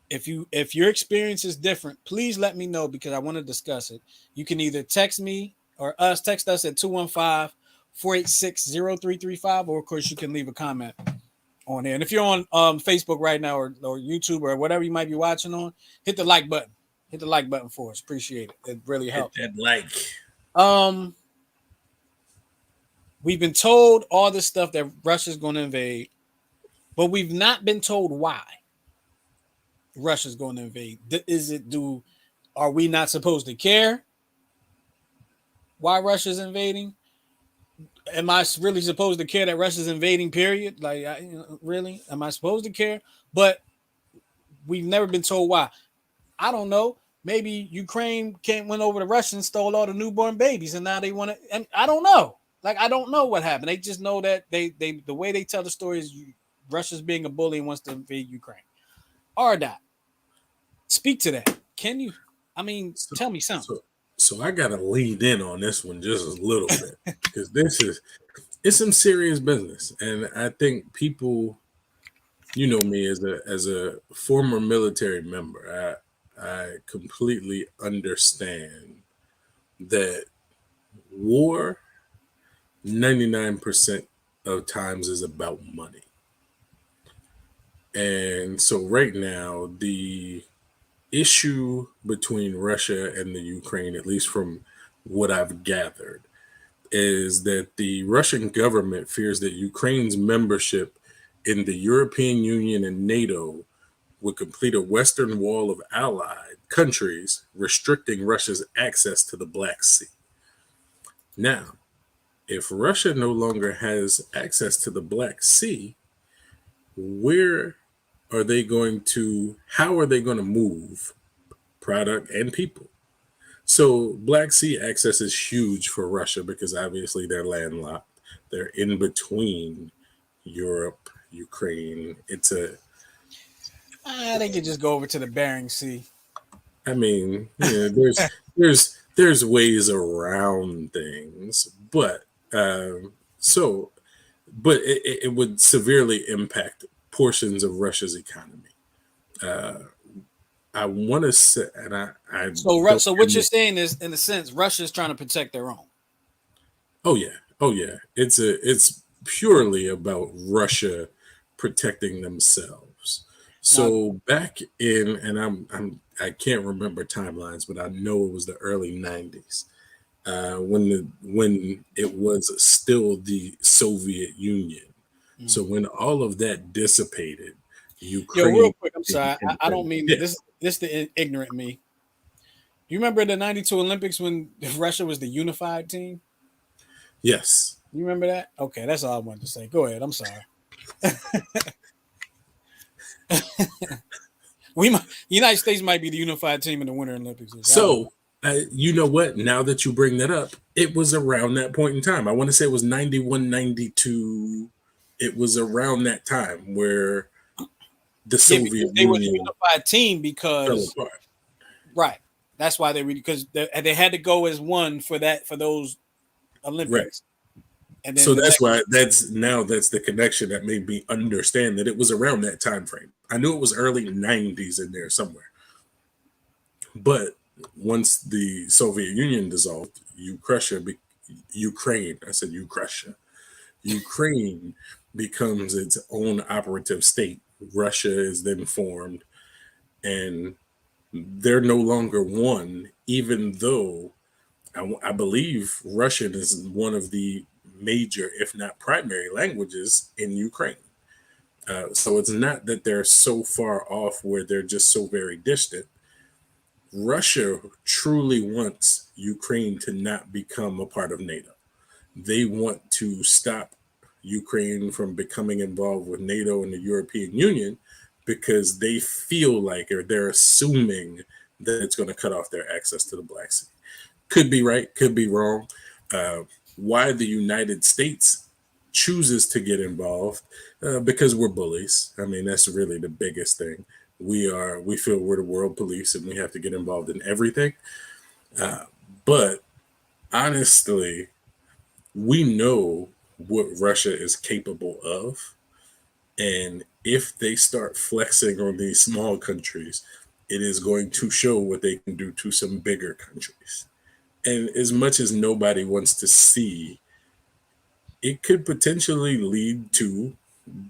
if your experience is different, please let me know because I want to discuss it. You can either text me or text us at 486-0335, or of course you can leave a comment on there. And if you're on Facebook right now, or YouTube, or whatever you might be watching on, hit the like button. Hit the like button for us. Appreciate it. It really Hit helps. that like. Um, we've been told all this stuff that Russia's going to invade, but we've not been told why Russia's going to invade. Are we not supposed to care why Russia's invading? Am I really supposed to care that Russia's invading? Period. Like, really, am I supposed to care? But we've never been told why. I don't know. Maybe Ukraine went over to Russia and stole all the newborn babies, and now they want to. And I don't know. Like, I don't know what happened. They just know that they the way they tell the story is Russia's being a bully and wants to invade Ukraine. Arda, speak to that. Can you? I mean, tell me something. So I gotta lead in on this one just a little bit because it's some serious business, and I think people, me as a former military member, I completely understand that war 99% of times is about money. And so right now, the issue between Russia and the Ukraine, at least from what I've gathered, is that the Russian government fears that Ukraine's membership in the European Union and NATO would complete a Western wall of allied countries, restricting Russia's access to the Black Sea. Now, if Russia no longer has access to the Black Sea, how are they going to move product and people? So Black Sea access is huge for Russia because obviously they're landlocked. They're in between Europe, Ukraine. They could just go over to the Bering Sea. I mean, there's ways around things, but it would severely impact portions of Russia's economy. I want to say, and I so what you're saying is, in a sense, Russia's trying to protect their own. Oh yeah. It's purely about Russia protecting themselves. So back in, and I can't remember timelines, but I know it was the early '90s when it was still the Soviet Union. So when all of that dissipated, Ukraine. Yo, real quick, I'm sorry. I don't mean that. This the ignorant me. You remember the '92 Olympics when Russia was the unified team? Yes. You remember that? Okay, that's all I wanted to say. Go ahead. I'm sorry. United States might be the unified team in the Winter Olympics. So, you know what? Now that you bring that up, it was around that point in time. I want to say it was 91, 92. It was around that time where the Soviet Union, they were the unified team because fell apart. Right. That's why because they had to go as one for those Olympics. Right. And then so that's the connection that made me understand that it was around that time frame. I knew it was early 90s in there somewhere. But once the Soviet Union dissolved, Ukraine becomes its own operative state. Russia is then formed, and they're no longer one, even though I believe Russian is one of the major, if not primary, languages in Ukraine. So it's not that they're so far off where they're just so very distant. Russia truly wants Ukraine to not become a part of NATO. They want to stop Ukraine from becoming involved with NATO and the European Union because they feel like, or they're assuming that it's going to cut off their access to the Black Sea. Could be right, could be wrong. Why the United States chooses to get involved? Because we're bullies. I mean, that's really the biggest thing. We feel we're the world police and we have to get involved in everything. But honestly, we know what Russia is capable of. And if they start flexing on these small countries, it is going to show what they can do to some bigger countries. And as much as nobody wants to see it could potentially lead to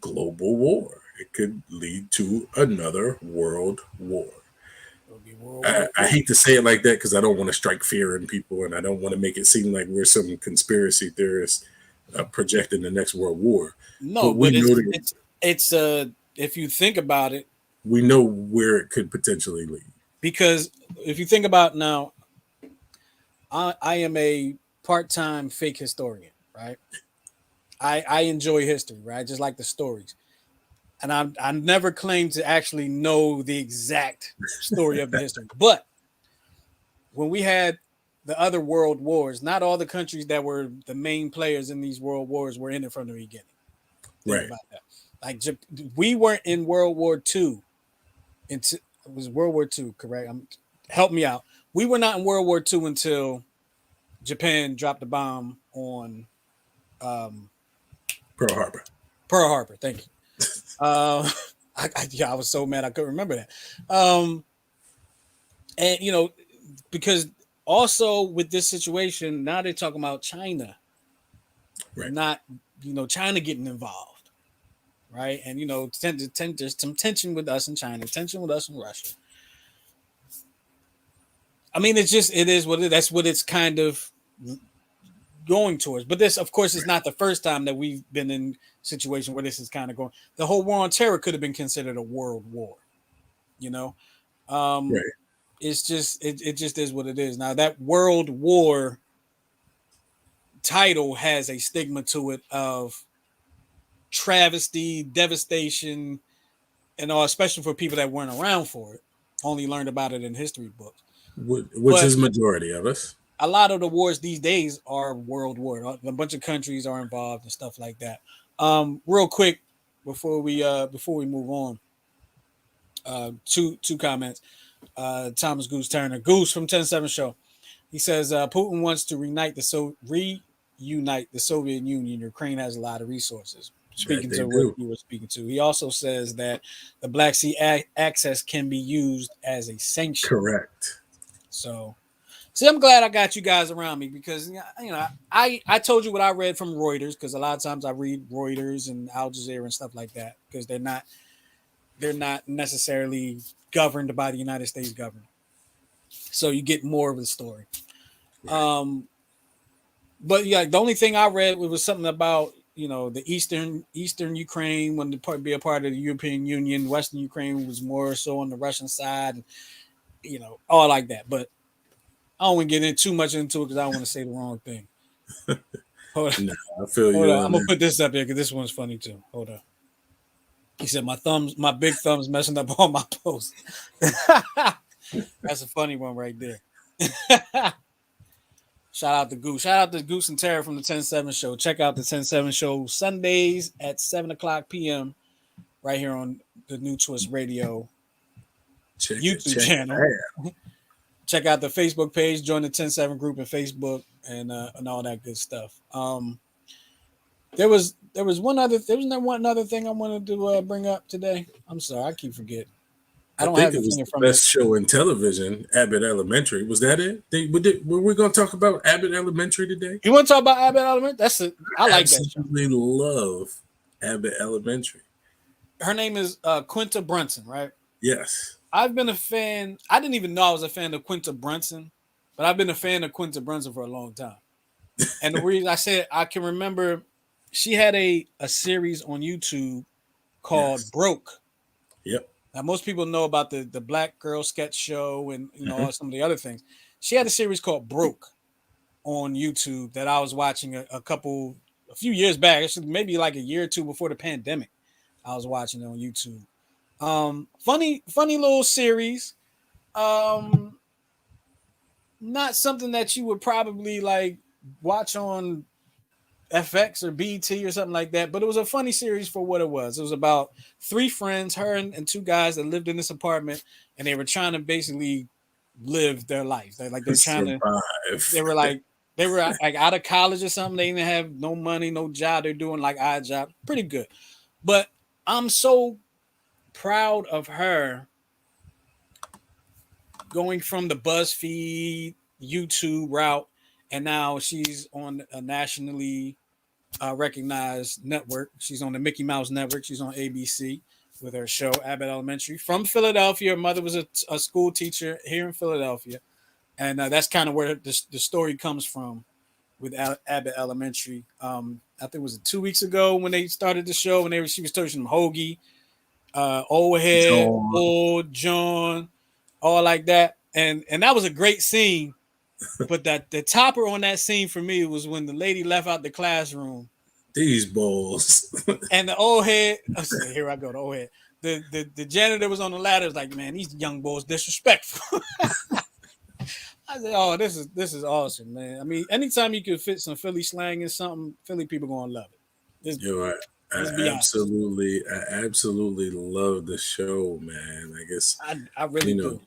global war. It could lead to another world war. It'll be World I, War I One. hate to say it like that because I don't want to strike fear in people, and I don't want to make it seem like we're some conspiracy theorists projecting the next world war. No, But we but know that it's if you think about it, we know where it could potentially lead. because if you think about now, I am a part-time fake historian, right? I enjoy history, right? I just like the stories. And I never claimed to actually know the exact story of the history. But when we had the other world wars, not all the countries that were the main players in these world wars were in it from the beginning. Think Right. about that. Like we weren't in World War II until it was World War II, correct? Help me out. We were not in World War II until Japan dropped the bomb on um, Pearl Harbor. Pearl Harbor. Thank you. Uh, I was so mad I couldn't remember that. Um, and because also with this situation, now they're talking about China, Right. not China getting involved, right? And there's some tension with us and China, tension with us and Russia. I mean, it is what that's what it's kind of going towards. But this, of course, is Right. not the first time that we've been in a situation where this is kind of going. The whole war on terror could have been considered a world war, you know. Um, Right. it's just it just is what it is. Now that world war title has a stigma to it of travesty, devastation, and all, especially for people that weren't around for it, only learned about it in history books. Which But is majority of us. a lot of the wars these days are world war. A bunch of countries are involved and stuff like that. Real quick before we move on, two comments. Thomas Goose Turner, Goose from 10-7 Show. He says Putin wants to reunite the Soviet Union. Ukraine has a lot of resources. That Speaking they to what do. you were speaking to, he also says that the Black Sea access can be used as a sanction. Correct. So, see, I'm glad I got you guys around me because I told you what I read from Reuters, because a lot of times I read Reuters and Al Jazeera and stuff like that because they're not necessarily governed by the United States government. So you get more of the story. Right. But yeah, the only thing I read was something about the eastern Ukraine wanted to be a part of the European Union. Western Ukraine was more so on the Russian side, and all like that. But I don't want to get in too much into it because I don't want to say the wrong thing. Hold on, Nah, I feel hold you on. on I'm gonna that. put this up here because this one's funny too. Hold on. He said my big thumbs messing up all my posts. That's a funny one right there. Shout out to Goose. Shout out to Goose and Tara from the 10-7 Show. Check out the 10-7 Show Sundays at 7 o'clock p.m. right here on the New Twist Radio YouTube Check channel. it Check out the Facebook page. Join the 10-7 group in Facebook and all that good stuff. There was one other thing I wanted to bring up today. I'm sorry, I keep forgetting. I I don't think have it the was thing in the front of me. best show in television, Abbott Elementary. Was that it? Were we going to talk about Abbott Elementary today? You want to talk about Abbott Element? I like that show. Absolutely love Abbott Elementary. Her name is Quinta Brunson, right? Yes. I've been a fan. I didn't even know I was a fan of Quinta Brunson, but I've been a fan of Quinta Brunson for a long time. And the reason I said I can remember, she had a series on YouTube called Yes. Broke. Yep. Now most people know about the Black Girl Sketch Show and Mhm. some of the other things. She had a series called Broke on YouTube that I was watching a few years back, actually maybe like a year or two before the pandemic. I was watching it on YouTube. Funny little series. Um, Not something that you would probably like watch on FX or BT or something like that, but it was a funny series for what it was. It was about three friends, her and two guys that lived in this apartment, and they were trying to basically live their life. They're trying to. Survive. They were like out of college or something. They didn't have no money, no job. They're doing like odd job, pretty good. But I'm so proud of her going from the BuzzFeed YouTube route, and now she's on a nationally recognized network. She's on the Mickey Mouse Network. She's on ABC with her show Abbott Elementary. From Philadelphia, her mother was a school teacher here in Philadelphia, and that's kind of where the story comes from with Abbott Elementary. I think it was 2 weeks ago when they started the show, when she was teaching them Hoagie, Old Head, John, Old John, all like that, and that was a great scene. But that the topper on that scene for me was when the lady left out the classroom these balls. and the old head. I said, here I go, the old head. The janitor was on the ladder. Was like, man, these young boys disrespectful. I said, oh, this is awesome, man. I mean, anytime you could fit some Philly slang in something, Philly people gonna love it. Yo, Let's be honest. I absolutely love the show, man. I guess I really you know,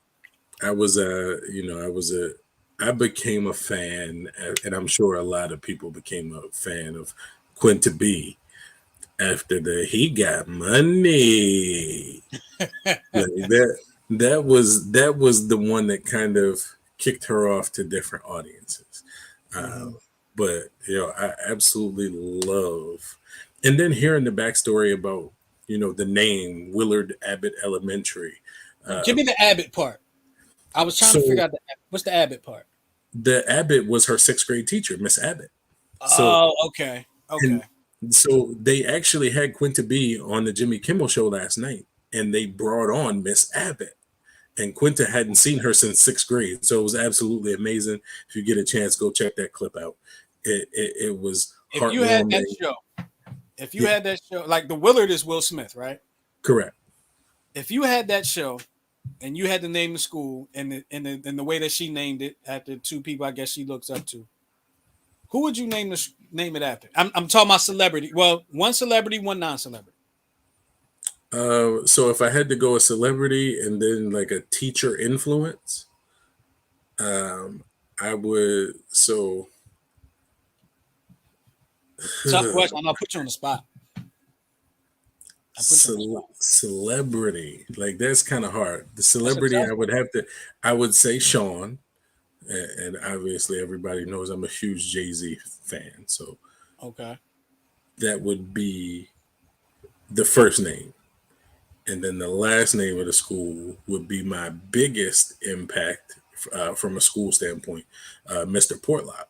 do. I became a fan, and I'm sure a lot of people became a fan of Quinta B after he got money. Like that was the one that kind of kicked her off to different audiences. Mhm. But I absolutely love, and then hearing the backstory about the name Willard Abbott Elementary. Give me the Abbott part. I was trying to figure So out what's the Abbott part. the Abbott was her sixth grade teacher, Miss Abbott. So Oh, okay, and okay. so they actually had Quinta B on the Jimmy Kimmel show last night, and they brought on Miss Abbott. And Quinta hadn't seen her since sixth grade, so it was absolutely amazing. If you get a chance, go check that clip out. It was If you had that heartwarming. show, if you Yeah, had that show, like the Willard is Will Smith, right? correct. If you had that show and you had to name the school and the way that she named it after two people, I guess she looks up to, who would you name it after? I'm talking about celebrity. Well, one celebrity, one non-celebrity. So if I had to go a celebrity and then like a teacher influence, um, I would. So Tough question. I'm gonna put you on the spot. I put you on the spot. celebrity, like that's kind of hard. The That's a celebrity tough I one. would have to, I would say Sean, and obviously everybody knows I'm a huge Jay-Z fan, so Okay. that would be the first name. And then the last name of the school would be my biggest impact from a school standpoint, Mr. Portlock.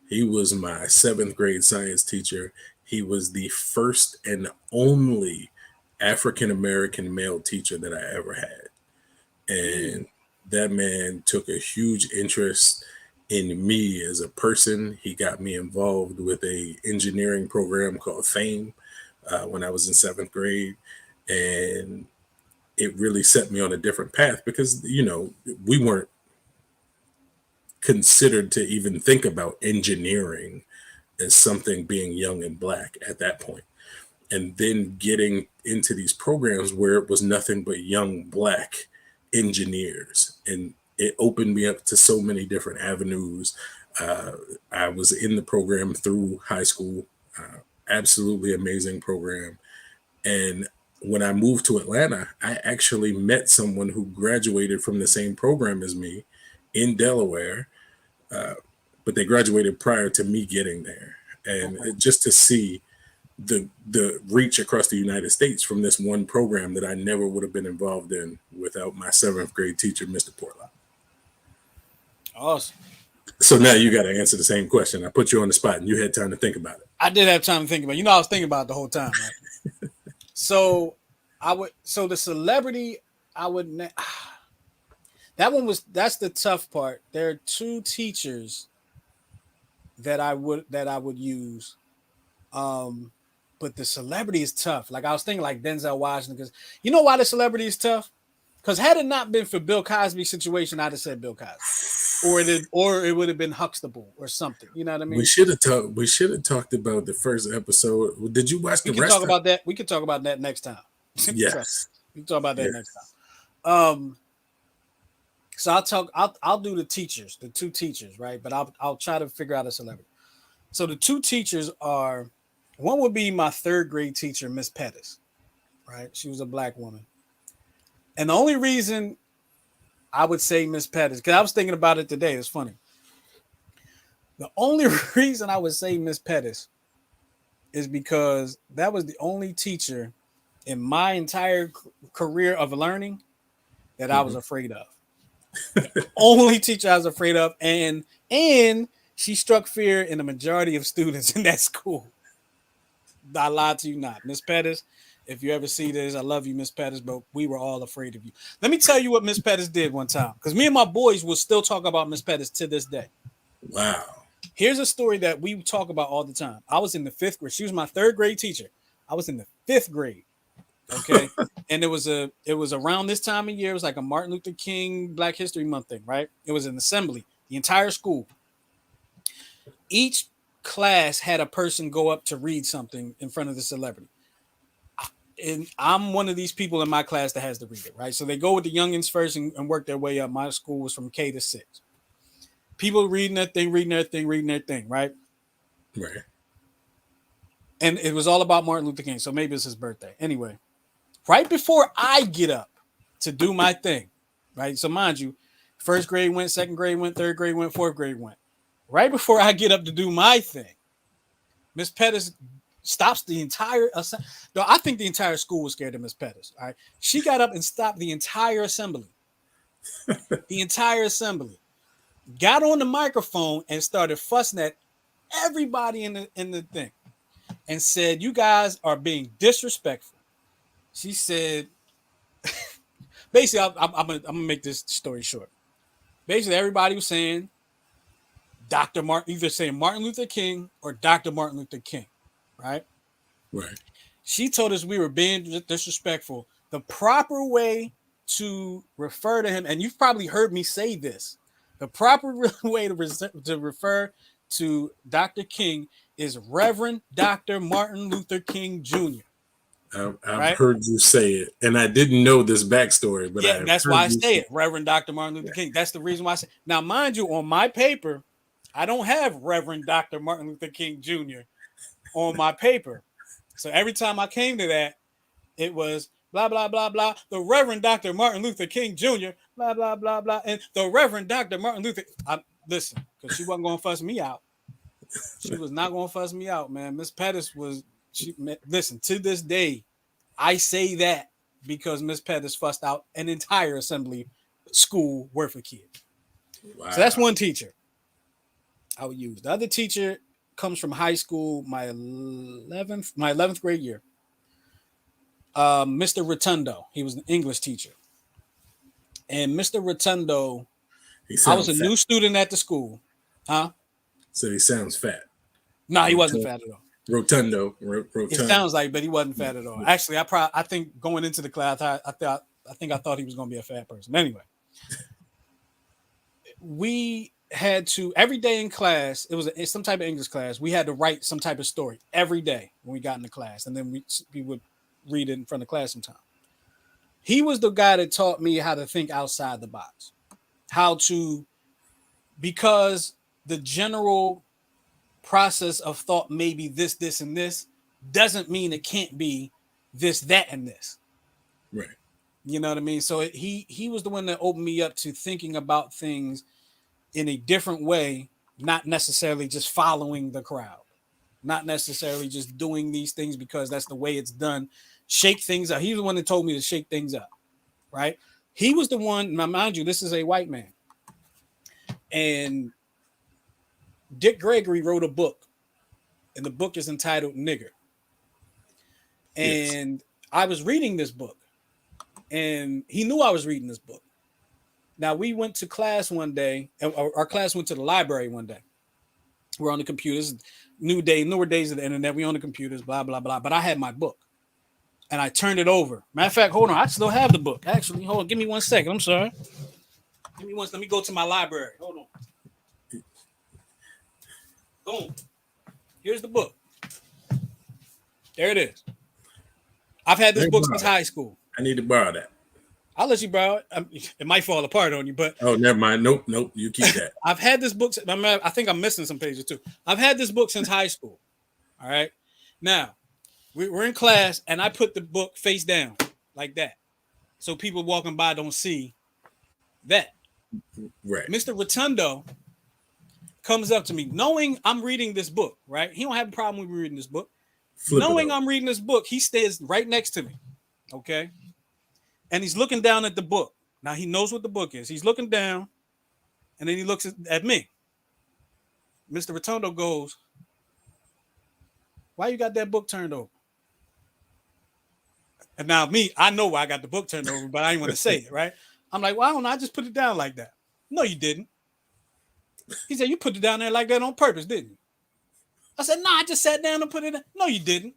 He was my seventh grade science teacher. He was the first and only African American male teacher that I ever had. Mm, And that man took a huge interest in me as a person. He got me involved with a engineering program called Fame when I was in seventh grade. And it really set me on a different path because we weren't considered to even think about engineering as something being young and black at that point, and then getting into these programs where it was nothing but young black engineers, and it opened me up to so many different avenues. uh, I was in the program through high school. Absolutely amazing program. And when I moved to Atlanta, I actually met someone who graduated from the same program as me in Delaware, but they graduated prior to me getting there. And okay. just to see the reach across the United States from this one program that I never would have been involved in without my seventh grade teacher, Mr. Portlock. Awesome. So now you got to answer the same question. I put you on the spot and you had time to think about it. I did have time to think about it. I was thinking about it the whole time, right? So so the celebrity I would that's the tough part. There are two teachers that I would use. Um but the celebrity is tough. Like I was thinking like Denzel Washington, because you know why the celebrity is tough? Because had it not been for Bill Cosby's situation, I'd have said Bill Cosby. Or it would have been Huxtable or something. You know what I We mean? should have talked. We should have talked about the first episode. Did you watch We the can talk rest of? about that. We can talk about that next time. Trust me. Yes. We can talk about that Yeah. next time. So I'll do the teachers, the two teachers, right? But I'll try to figure out a celebrity. So the two teachers are, one would be my third grade teacher, Miss Pettis, right? She was a black woman. And the only reason I would say Miss Pettis, because I was thinking about it today, it's funny. The only reason I would say Miss Pettis is because that was the only teacher in my entire career of learning that I was Mhm. afraid of. The only teacher I was afraid of, and she struck fear in the majority of students in that school. I lied to you not, Miss Pettis. If you ever see this, I love you, Miss Pettis, but we were all afraid of you. Let me tell you what Miss Pettis did one time, because me and my boys will still talk about Miss Pettis to this day. Wow. Here's a story that we talk about all the time. I was in the fifth grade. She was my third grade teacher. I was in the fifth grade. Okay. And it was around this time of year. It was like a Martin Luther King Black History Month thing, right? It was an assembly, the entire school. Each class had a person go up to read something in front of the celebrity. And I'm one of these people in my class that has to read it, right? So they go with the youngins first and work their way up. My school was from K to 6. People reading their thing, reading their thing, reading their thing, right? Right. And it was all about Martin Luther King. So maybe it's his birthday. Anyway, right before I get up to do my thing, right? So mind you, first grade went, second grade went, third grade went, fourth grade went. Right before I get up to do my thing, Miss Pettis stops the entire assembly. No, I think the entire school was scared of Miss Pettis. All right. She got up and stopped the entire assembly. The entire assembly. Got on the microphone and started fussing at everybody in the thing and said, "You guys are being disrespectful." She said, basically, I'm gonna make this story short. Basically, everybody was saying Dr. Martin, either saying Martin Luther King or Dr. Martin Luther King, right? Right. She told us we were being disrespectful. The proper way to refer to him, and you've probably heard me say this, the proper way to refer to Dr. King is Reverend Dr. Martin Luther King Jr., I've right? heard you say it, and I didn't know this backstory, but I Yeah, have that's why heard I you say say it, Reverend Dr. Martin Luther King. That's the reason why I say. Now, mind you, on my paper, I don't have Reverend Dr. Martin Luther King Jr. on my paper. So every time I came to that, it was blah blah blah blah. The Reverend Dr. Martin Luther King Jr. Blah blah blah blah, and the Reverend Dr. Martin Luther. Listen, because she wasn't gonna fuss me out. She was not gonna fuss me out, man. Miss Pettis was. She listen to this day. I say that because Miss Pettis fussed out an entire assembly school worth of kids. So that's Wow. one teacher I would use. The other teacher comes from high school, my 11th grade year. Mr. Rotundo. He was an English teacher. And Mr. Rotundo, He I was a sounds fat. new student at the school. Huh? So he sounds fat. No, he wasn't Rotund- fat at all. Rotund. It sounds like, but he wasn't fat at all. Actually, I think going into the class, I thought he was going to be a fat person. Anyway, we had to every day in class. It's some type of English class. We had to write some type of story every day when we got into class, and then we would read it in front of class sometime. He was the guy that taught me how to think outside the box, how to because the general process of thought may be this, and this doesn't mean it can't be this, that, and this. Right. You know what I mean? So he was the one that opened me up to thinking about things in a different way, not necessarily just following the crowd, not necessarily just doing these things because that's the way it's done. Shake things up. He's the one that told me to shake things up, right? He was the one. Now, mind you, this is a white man, and Dick Gregory wrote a book, and the book is entitled "Nigger." Yes. And I was reading this book, and he knew I was reading this book. Now we went to class one day, and our class went to the library one day. We're on the computers, newer days of the internet. We on the computers, blah blah blah. But I had my book, and I turned it over. Matter of fact, hold on, I still have the book. Actually, hold on, give me 1 second. I'm sorry. Give me one. Let me go to my library. Hold on. Boom. Here's the book. There it is. I've had this book since high school. I need to borrow that. I'll let you borrow it. It might fall apart on you, but Oh, never mind. Nope. You keep that. I've had this book. I think I'm missing some pages too. I've had this book since high school. All right. Now we're in class, and I put the book face down like that, so people walking by don't see that. Right. Mr. Rotundo comes up to me, knowing I'm reading this book. Right. He don't have a problem with me reading this book. Flip it Knowing over. I'm reading this book, he stays right next to me. Okay. And he's looking down at the book. Now he knows what the book is. He's looking down and then he looks at me. Mr. Rotundo goes, "Why you got that book turned over?" And now me, I know why I got the book turned over, but I didn't want to say it, right? I'm like, "Well, I don't know. I just put it down like that." "No, you didn't." He said, "You put it down there like that on purpose, didn't you?" I said, "No, I just sat down and put it in." "No, you didn't."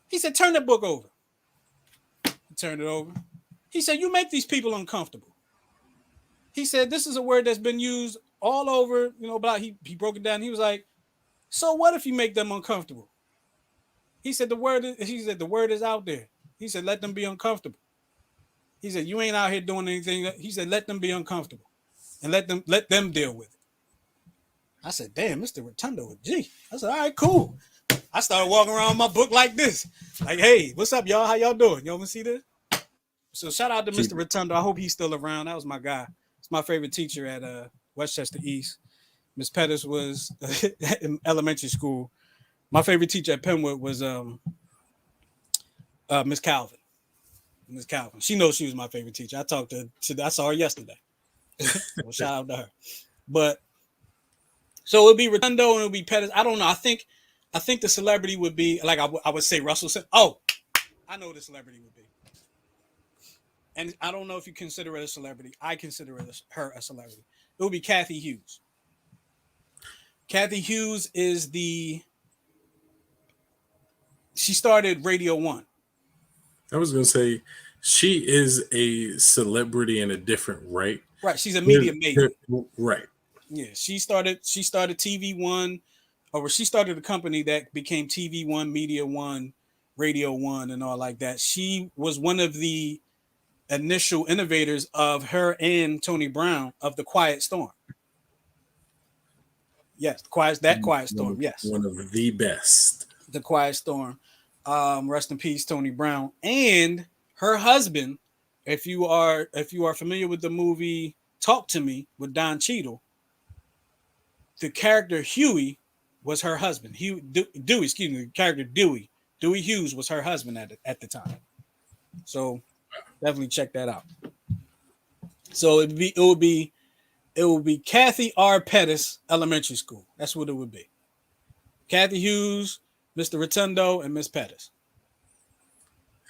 He said, "Turn that book over." He turned it over. He said, "You make these people uncomfortable." He said, "This is a word that's been used all over, blah." He broke it down. He was like, "So what if you make them uncomfortable?" He said, the word is out there. He said, "Let them be uncomfortable." He said, "You ain't out here doing anything." He said, "Let them be uncomfortable and let them deal with it." I said, "Damn, Mr. Rotundo a G." I said, "All right, cool." I started walking around my book like this. Like, "Hey, what's up, y'all? How y'all doing? Y'all want to see this?" So shout out to Keep Mr. Rotundo. I hope he's still around. That was my guy. It's my favorite teacher at Westchester East. Miss Pettis was in elementary school. My favorite teacher at Penwood was Miss Calvin. Miss Calvin. She knows she was my favorite teacher. I saw her yesterday. Well, shout out to her. But so it would be Rotundo and it would be Pettis. I don't know. I think the celebrity would be like I would say Russell. Oh, I know what the celebrity would be. And I don't know if you consider her a celebrity. I consider her a celebrity. It would be Kathy Hughes. Kathy Hughes she started Radio One. I was gonna say she is a celebrity in a different right. Right. She's a media maven. Right. Yeah. She started TV One, or she started a company that became TV One, Media One, Radio One, and all like that. She was one of the initial innovators of her and Tony Brown of the Quiet Storm. Yes, Quiet Storm. Yes, One of the best. the Quiet Storm. Rest in peace, Tony Brown, and her husband. If you are familiar with the movie Talk to Me with Don Cheadle, the character Huey was her husband. Dewey, excuse me, the character Dewey Hughes was her husband at the time. So definitely check that out. So it would be Kathy R. Pettis Elementary School. That's what it would be. Kathy Hughes, Mr. Rotundo, and Miss Pettis.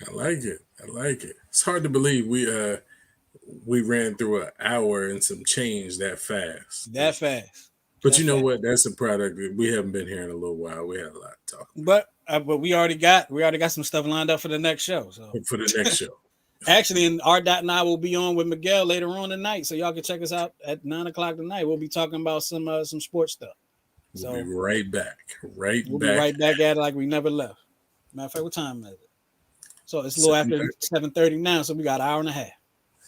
I like it. I like it. It's hard to believe we ran through an hour and some change that fast. That fast. But you know what? That's a product that we haven't been here in a little while. We had a lot to talk about. But we already got some stuff lined up for the next show. So for the next show. Actually, and R. Dot and I will be on with Miguel later on tonight, so y'all can check us out at 9:00 tonight. We'll be talking about some sports stuff. So we'll be right back. We'll be right back at it like we never left. Matter of fact, what time is it? So it's a little after 7:30 now, so we got an hour and a half.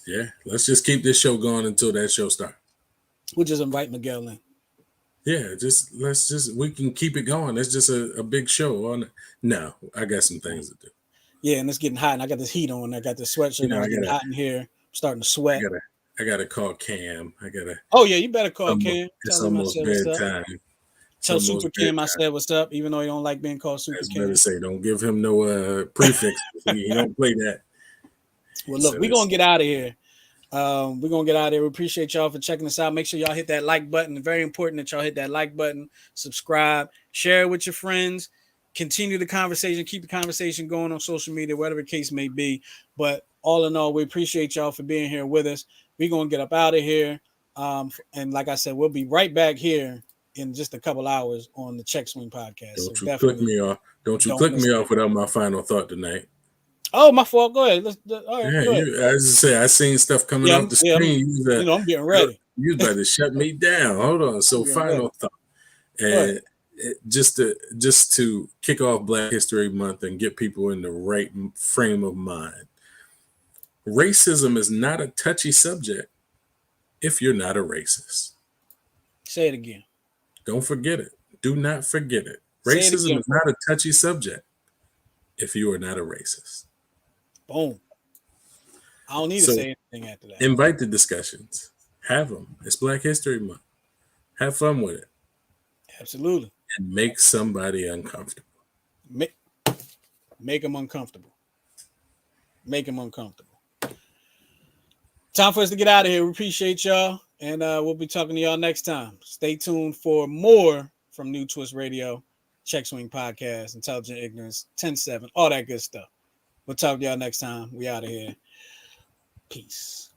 Yeah, let's just keep this show going until that show starts. We'll just invite Miguel in. Yeah, we can keep it going. It's just a big show. No, I got some things to do. Yeah, and it's getting hot, and I got this heat on. I got this sweatshirt. It's getting hot in here. I'm starting to sweat. I gotta call Cam. Oh yeah, you better call Cam. It's almost bedtime. Tell Super Cam I said what's up, even though he don't like being called Super Cam. I was better say, don't give him no prefix. He don't play that. Well, look, we're gonna get out of here. We're gonna get out of here. We appreciate y'all for checking us out. Make sure y'all hit that like button. It's very important that y'all hit that like button, subscribe, share it with your friends, continue the conversation, keep the conversation going on social media, whatever the case may be. But all in all, we appreciate y'all for being here with us. We're gonna get up out of here. And like I said, we'll be right back here in just a couple hours on the Check Swing podcast. Don't you click me off. Don't you click me off without my final thought tonight. Oh, my fault. Go ahead. All right, I just say I seen stuff coming off the screen. I'm getting ready. You about to shut me down. Hold on. So final thought, and just to kick off Black History Month and get people in the right frame of mind. Racism is not a touchy subject if you're not a racist. Say it again. Don't forget it. Do not forget it. Racism is not a touchy subject if you are not a racist. Boom. I don't need to say anything after that. Invite the discussions. Have them. It's Black History Month. Have fun with it. Absolutely. And make somebody uncomfortable. Make them uncomfortable. Make them uncomfortable. Time for us to get out of here. We appreciate y'all. And we'll be talking to y'all next time. Stay tuned for more from New Twist Radio, Check Swing Podcast, Intelligent Ignorance, 10-7, all that good stuff. We'll talk to y'all next time. We out of here. Peace.